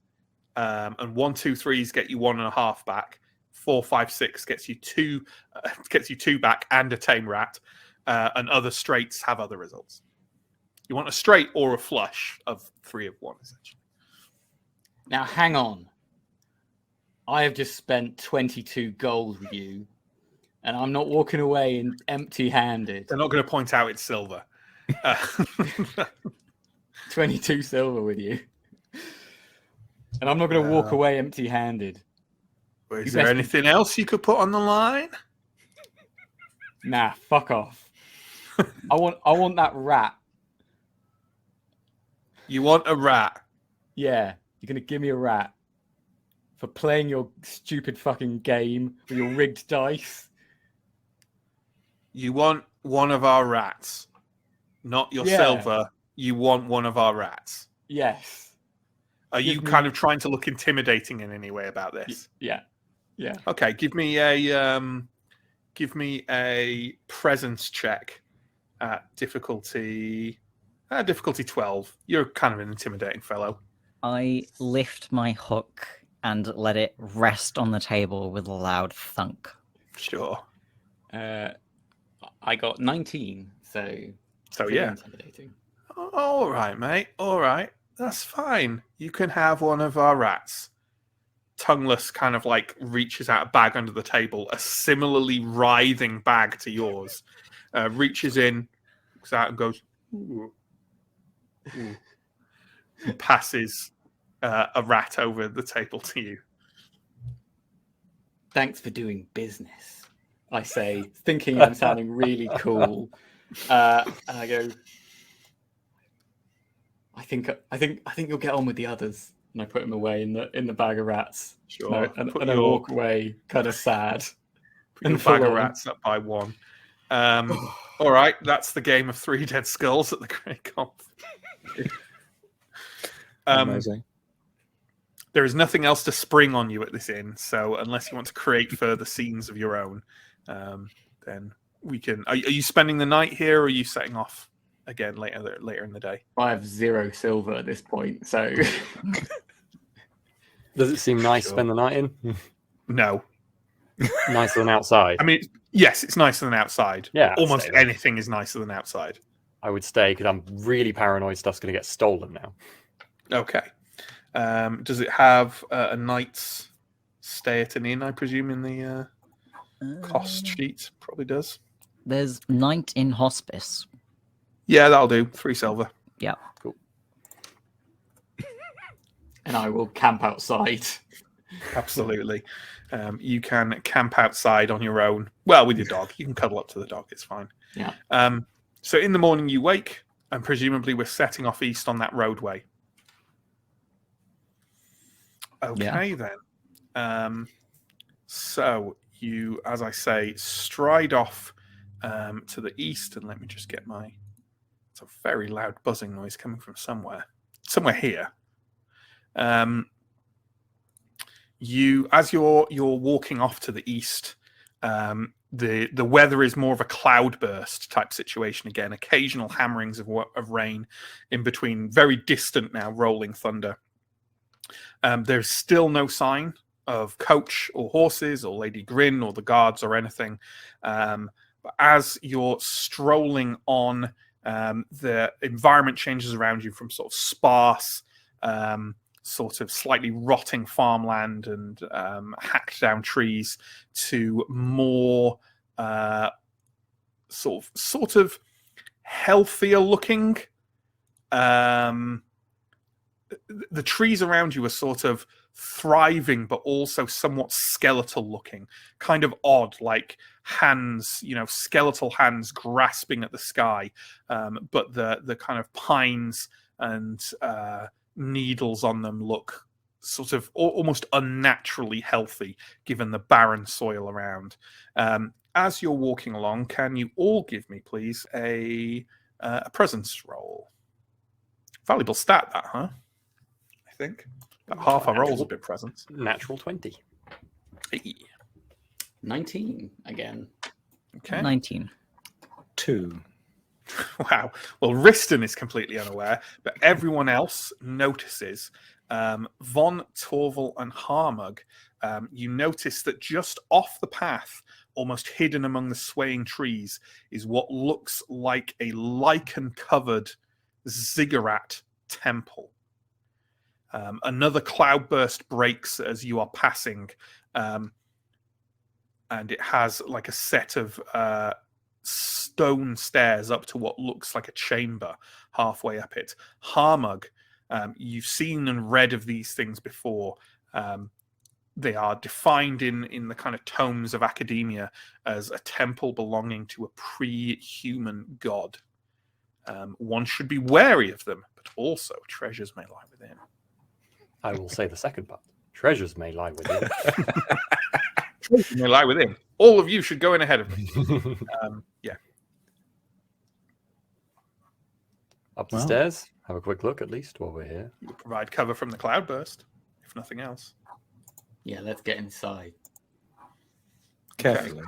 And 1, 2, 3s get you 1.5 back. 4, 5, 6 gets you 2 back and a tame rat. And other straights have other results. You want a straight or a flush of 3 of 1, essentially. Now, hang on. I have just spent 22 gold with you, and I'm not walking away empty-handed. They're not going to point out it's silver. 22 silver with you. And I'm not going to walk away empty-handed. Is there anything else you could put on the line? Nah, fuck off. I want that rat. You want a rat? Yeah, you're going to give me a rat for playing your stupid fucking game with your rigged dice. You want one of our rats, not your silver. You want one of our rats. Yes. Are you kind of trying to look intimidating in any way about this? Yeah. Okay, give me a presence check at difficulty 12. You're kind of an intimidating fellow. I lift my hook and let it rest on the table with a loud thunk. Sure. I got 19, so yeah. intimidating. All right, mate. All right. That's fine. You can have one of our rats. Tongueless kind of like reaches out a bag under the table, a similarly writhing bag to yours. Reaches in, looks out and goes, ooh. Ooh. And passes a rat over the table to you. Thanks for doing business, I say, thinking I'm sounding really cool. And I go, I think you'll get on with the others. And I put him away in the bag of rats. Sure. And I walk away kind of sad. Put your bag of rats up by 1. All right, that's the game of 3 dead skulls at the Great Conf. amazing. There is nothing else to spring on you at this inn, so unless you want to create further scenes of your own, then we can. Are you spending the night here, or are you setting off again later in the day? I have 0 silver at this point, so. Does it seem nice to spend the night in? No. Nicer than outside? I mean, yes, it's nicer than outside. Yeah, almost anything is nicer than outside. I would stay because I'm really paranoid stuff's going to get stolen now. Okay. Does it have a night's stay at an inn, I presume, in the cost sheet? Probably does. There's night in hospice. Yeah, that'll do. 3 silver. Yeah. Cool. And I will camp outside. Absolutely. You can camp outside on your own. Well, with your dog. You can cuddle up to the dog. It's fine. Yeah. So in the morning you wake, and presumably we're setting off east on that roadway. Okay, then. So you, as I say, stride off to the east, and let me just get my... It's a very loud buzzing noise coming from somewhere here. As you're walking off to the east, the weather is more of a cloudburst type situation again. Occasional hammerings of rain in between, very distant now rolling thunder. There's still no sign of coach or horses or Lady Grin or the guards or anything. But as you're strolling on, the environment changes around you from sort of sparse, sort of slightly rotting farmland and hacked down trees to more sort of healthier looking. The trees around you are sort of thriving, but also somewhat skeletal looking, kind of odd, like hands, skeletal hands grasping at the sky. But the kind of pines and needles on them look sort of almost unnaturally healthy, given the barren soil around. As you're walking along, can you all give me, please, a presence roll? Valuable stat, that, huh? I think. About half our rolls have been presents. Natural 20. Hey. 19 again. Okay. 19. 2. Wow. Well, Riston is completely unaware, but everyone else notices. Von, Torval, and Harmug, you notice that just off the path, almost hidden among the swaying trees, is what looks like a lichen-covered ziggurat temple. Another cloudburst breaks as you are passing, and it has like a set of stone stairs up to what looks like a chamber halfway up it. Harmug, you've seen and read of these things before. They are defined in the kind of tomes of academia as a temple belonging to a pre-human god. One should be wary of them, but also treasures may lie within. I will say the second part. Treasures may lie within. Treasures may lie within. All of you should go in ahead of me. Yeah. Up the stairs. Have a quick look at least while we're here. You'll provide cover from the cloudburst, if nothing else. Yeah, let's get inside. Carefully.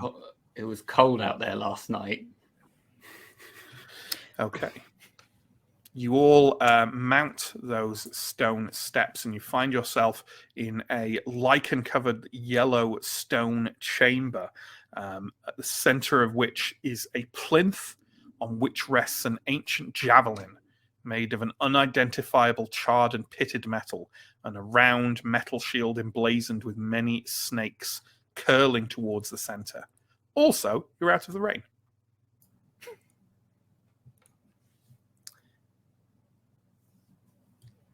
It was cold out there last night. Okay. You all mount those stone steps and you find yourself in a lichen-covered yellow stone chamber, at the center of which is a plinth on which rests an ancient javelin made of an unidentifiable charred and pitted metal, and a round metal shield emblazoned with many snakes curling towards the center. Also, you're out of the rain.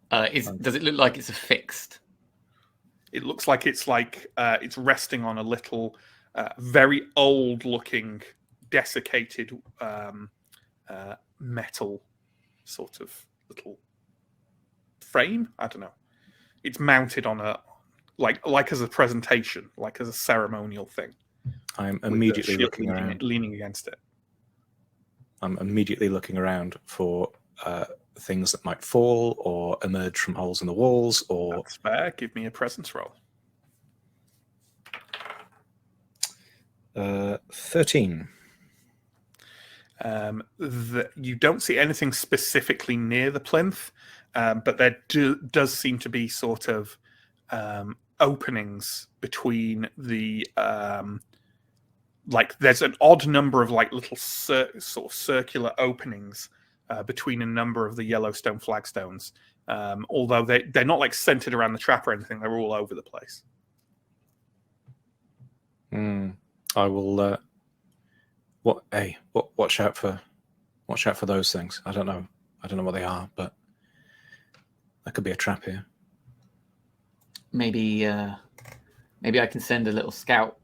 Does it look like it's affixed? It looks like it's resting on a little, very old-looking, desiccated metal sort of little frame. I don't know. It's mounted on a like as a presentation, like as a ceremonial thing. I'm immediately looking around. Leaning against it. I'm immediately looking around for things that might fall or emerge from holes in the walls. Or that's fair. Give me a presence roll. 13. You don't see anything specifically near the plinth, but there does seem to be sort of openings between the there's an odd number of like little sort of circular openings between a number of the Yellowstone flagstones, although they're not like centered around the trap or anything. They're all over the place. I will watch out for those things. I don't know what they are, but that could be a trap here. Maybe I can send a little scout.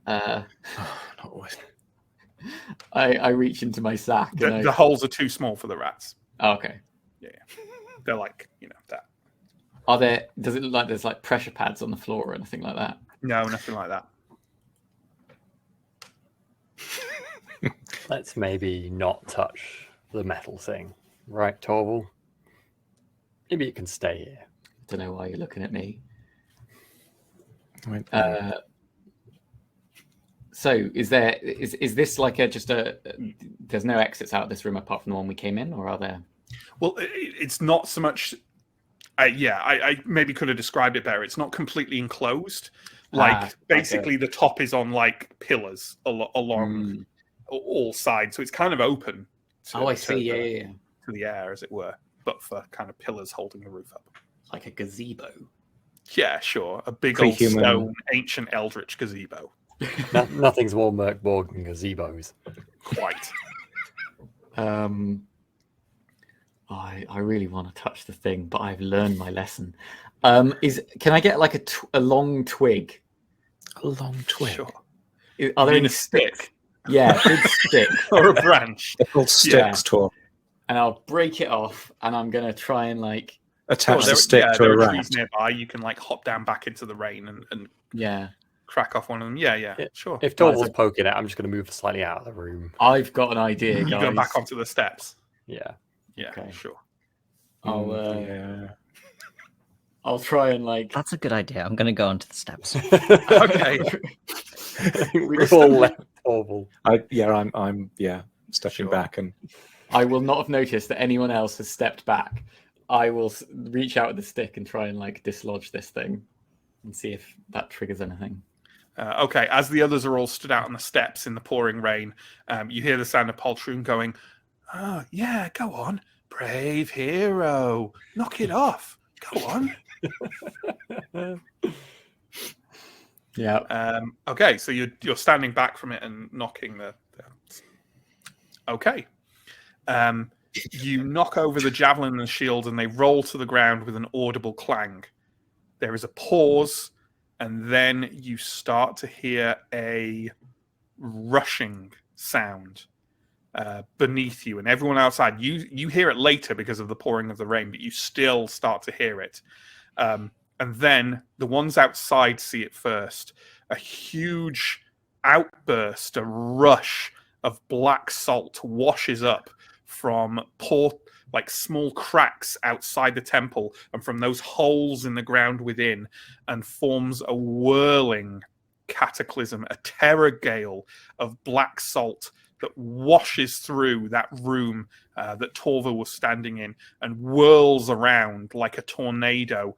Not always. I reach into my sack. The holes are too small for the rats. Oh, okay. Yeah. They're like, that. Are there? Does it look like there's like pressure pads on the floor or anything like that? No, nothing like that. Let's maybe not touch the metal thing, right, Torval? Maybe it can stay here. Don't know why you're looking at me. Right. So is this like there's no exits out of this room apart from the one we came in, or are there? Well, it's not so much. I maybe could have described it better. It's not completely enclosed. Basically, the top is on like pillars along all sides, so it's kind of open. I see. Yeah. To the air, as it were, but for kind of pillars holding the roof up, like a gazebo. Yeah, sure, a big old stone, ancient eldritch gazebo. Nothing's more MÖRK BORG than gazebos. Quite. I really want to touch the thing, but I've learned my lesson. Can I get like a long twig? A long twig. Sure. Are there mean any a stick? Yeah, big stick. Or a branch? They're called sticks, Tor. And I'll break it off, and I'm gonna try and like Attach the there, stick to there a are rat. trees nearby. You can like hop down back into the rain and crack off one of them. Yeah, sure. If Torval's poking it, I'm just going to move slightly out of the room. I've got an idea, guys. You go back onto the steps. Yeah. Yeah, sure. I'll try and like. That's a good idea. I'm going to go onto the steps. Okay. We've all left Torval. I'm stepping back, and I will not have noticed that anyone else has stepped back. I will reach out with the stick and try and like dislodge this thing and see if that triggers anything. Okay, as the others are all stood out on the steps in the pouring rain, you hear the sound of Poltroon going, "Oh, yeah, go on. Brave hero. Knock it off. Go on." Yeah. Okay, so you're standing back from it and knocking the... Okay. You knock over the javelin and the shield, and they roll to the ground with an audible clang. There is a pause, and then you start to hear a rushing sound beneath you, and everyone outside. You hear it later because of the pouring of the rain, but you still start to hear it. And then the ones outside see it first. A huge outburst, a rush of black salt washes up from small cracks outside the temple and from those holes in the ground within, and forms a whirling cataclysm, a terror gale of black salt that washes through that room that Torval was standing in and whirls around like a tornado.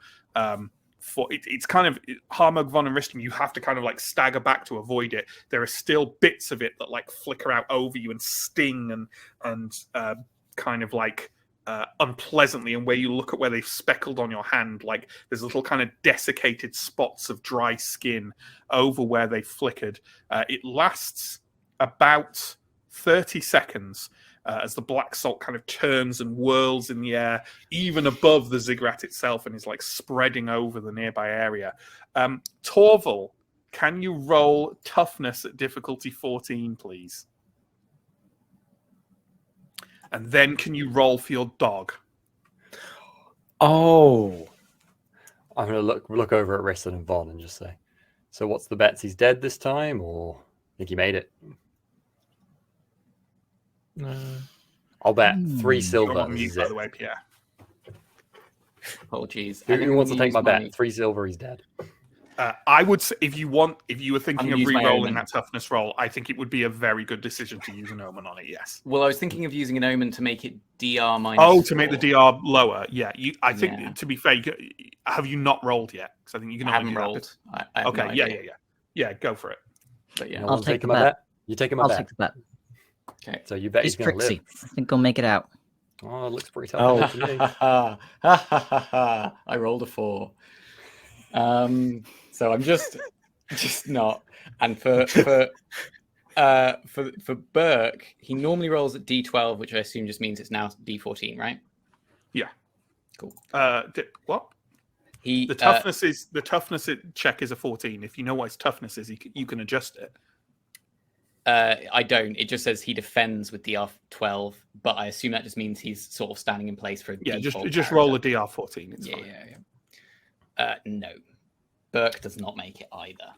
It's kind of Harmog von and Ristum. You have to kind of like stagger back to avoid it. There are still bits of it that like flicker out over you and sting and kind of like unpleasantly. And where you look at where they've speckled on your hand, like there's little kind of desiccated spots of dry skin over where they flickered. It lasts about 30 seconds. As the black salt kind of turns and whirls in the air, even above the ziggurat itself, and is like spreading over the nearby area. Torval, can you roll toughness at difficulty 14, please? And then can you roll for your dog? Oh, I'm going to look over at Riston and Von and just say, so what's the bets? He's dead this time, or think he made it? I'll bet 3 silver. You're on mute, Is by it. the way, Pierre. Oh, geez. Who wants to take my bet? 3 silver, he's dead. I would say if you were thinking of use my re-rolling omen. that toughness roll, I think it would be a very good decision to use an omen on it. Yes. Well, I was thinking of using an omen to make it DR minus. Oh, to make the DR lower. Yeah. I think Yeah. to be fair, have you not rolled yet? Because I think you can. I only haven't do that rolled. bit. I have Okay. no Yeah. idea. Yeah. Go for it. But yeah. No I'll one's take taking the my bet. You taking my I'll bet? take the bet. Okay. So you bet He's he's going to live. tricksy. I think I'll make it out. Oh, it looks pretty tough to me. I rolled a 4. So I'm just not. And for Burke, he normally rolls at D12, which I assume just means it's now D14, right? Yeah. Cool. What? The toughness check is a 14. If you know what his toughness is, you can adjust it. I don't. It just says he defends with DR12, but I assume that just means he's sort of standing in place for a default just roll a DR14. It's fine. Yeah. No, Burke does not make it either.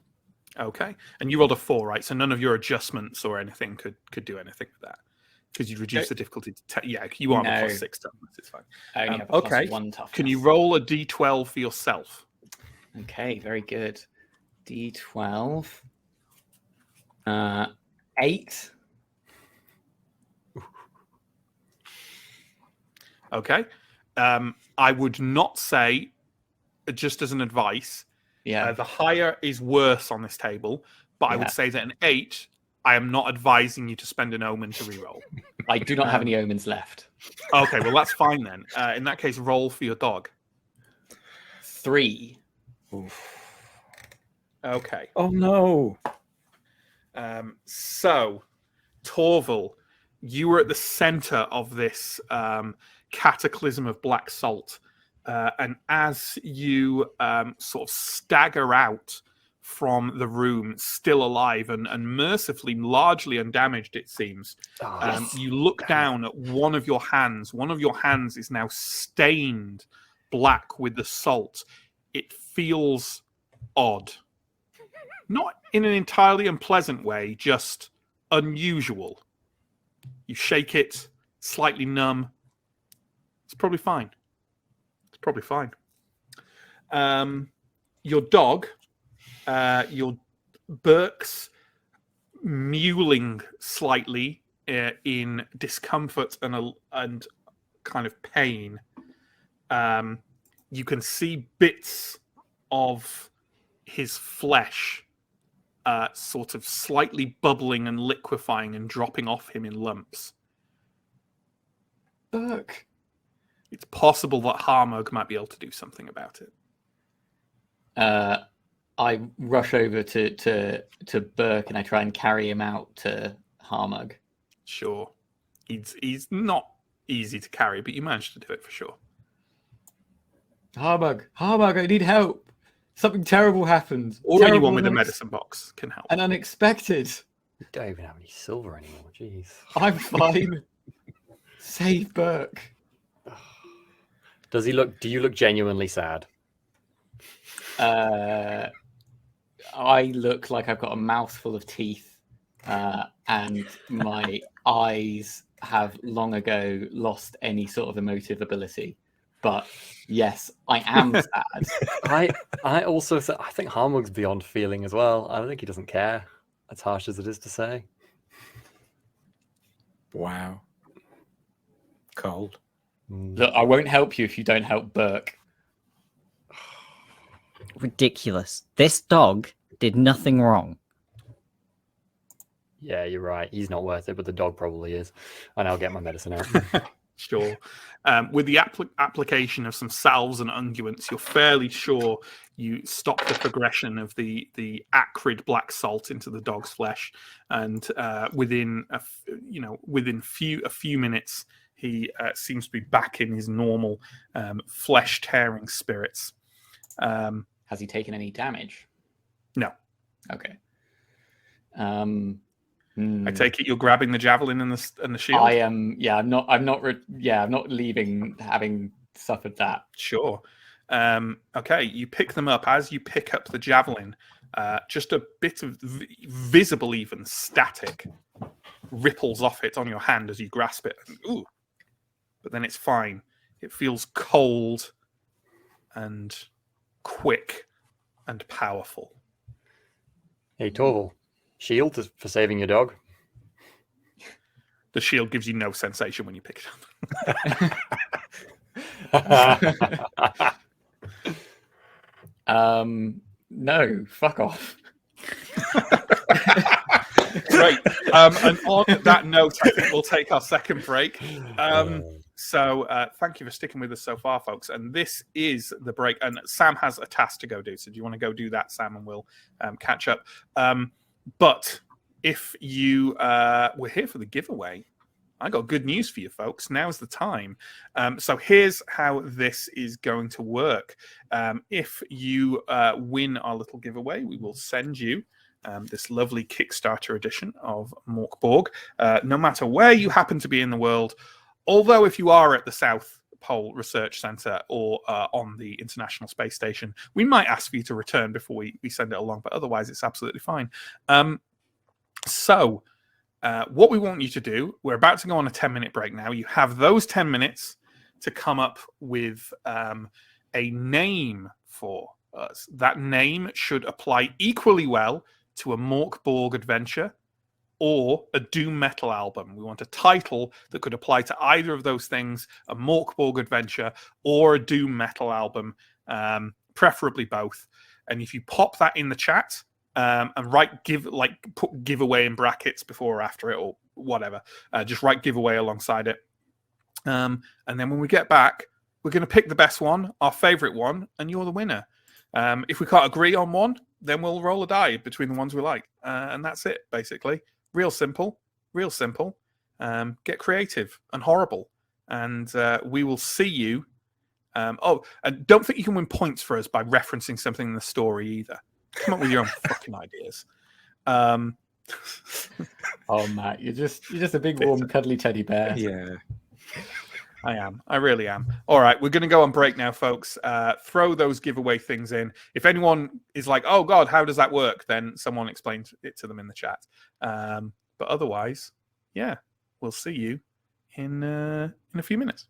Okay, and you rolled a 4, right? So none of your adjustments or anything could do anything with that because you reduce the difficulty. You are the +6 toughness. It's fine. I only have a okay. +1 toughness. Can you roll a D12 for yourself? Okay, very good. D12. 8. Okay. I would not say, just as an advice, the higher is worse on this table, but I would say that an 8, I am not advising you to spend an omen to reroll. I do not have any omens left. Okay, well, that's fine then. In that case, roll for your dog. 3. Okay. Oh, no. So, Torval, you were at the center of this cataclysm of black salt and as you sort of stagger out from the room, still alive and mercifully largely undamaged, it seems, you look down at one of your hands. One of your hands is now stained black with the salt. It feels odd. Not in an entirely unpleasant way, just unusual. You shake it, slightly numb. It's probably fine. It's probably fine. Your dog, your Burke's mewling slightly in discomfort and kind of pain. You can see bits of his flesh sort of slightly bubbling and liquefying and dropping off him in lumps. Burke. It's possible that Harmug might be able to do something about it. I rush over to Burke and I try and carry him out to Harmug. Sure. He's not easy to carry, but you managed to do it for sure. Harmug, I need help. Something terrible happened. Or Terrible anyone with a and medicine box can help. and unexpected. We don't even have any silver anymore. Jeez. I'm fine. Save Burke. Does he look? Do you look genuinely sad? I look like I've got a mouthful of teeth, and my eyes have long ago lost any sort of emotive ability. But yes, I am sad. I also I think Harmug's beyond feeling as well. I don't think he doesn't care. As harsh as it is to say. Wow. Cold. Look, I won't help you if you don't help Burke. Ridiculous. This dog did nothing wrong. Yeah, you're right. He's not worth it, but the dog probably is. And I'll get my medicine out. Sure. With the application of some salves and unguents, you're fairly sure you stop the progression of the acrid black salt into the dog's flesh, and within a few minutes, he seems to be back in his normal flesh tearing spirits. Has he taken any damage? No. Okay. I take it you're grabbing the javelin and the shield. I am. I'm not leaving having suffered that. Sure. Okay, you pick them up. As you pick up the javelin, just a bit of visible, even static, ripples off it on your hand as you grasp it. Ooh. But then it's fine. It feels cold and quick and powerful. Hey, Torval. Shield for saving your dog. The shield gives you no sensation when you pick it Hey, up. No, fuck off. Great. And on that note, I think we'll take our second break. So thank you for sticking with us so far, folks. And this is the break. And Sam has a task to go do. So do you want to go do that, Sam? And we'll catch up. But if you were here for the giveaway, I got good news for you, folks. Now's the time. So here's how this is going to work. If you win our little giveaway, we will send you this lovely Kickstarter edition of MÖRK BORG, no matter where you happen to be in the world. Although if you are at the South Pole Research Centre or on the International Space Station, we might ask for you to return before we send it along, but otherwise it's absolutely fine. So what we want you to do, we're about to go on a 10-minute break now. You have those 10 minutes to come up with a name for us. That name should apply equally well to a MÖRK BORG adventure or a doom metal album. We want a title that could apply to either of those things, a MÖRK BORG adventure or a doom metal album, preferably both. And if you pop that in the chat and put giveaway in brackets before or after it or whatever, just write giveaway alongside it. And then when we get back, we're going to pick the best one, our favorite one, and you're the winner. If we can't agree on one, then we'll roll a die between the ones we like. And that's it, basically. Real simple. Get creative and horrible. And we will see you And don't think you can win points for us by referencing something in the story either. Come up with your own fucking ideas. Oh, Matt, you're just a big, warm, cuddly teddy bear. Yeah. I am. I really am. All right, we're going to go on break now, folks. Throw those giveaway things in. If anyone is like, "Oh God, how does that work?" then someone explain it to them in the chat. But otherwise, yeah, we'll see you in a few minutes.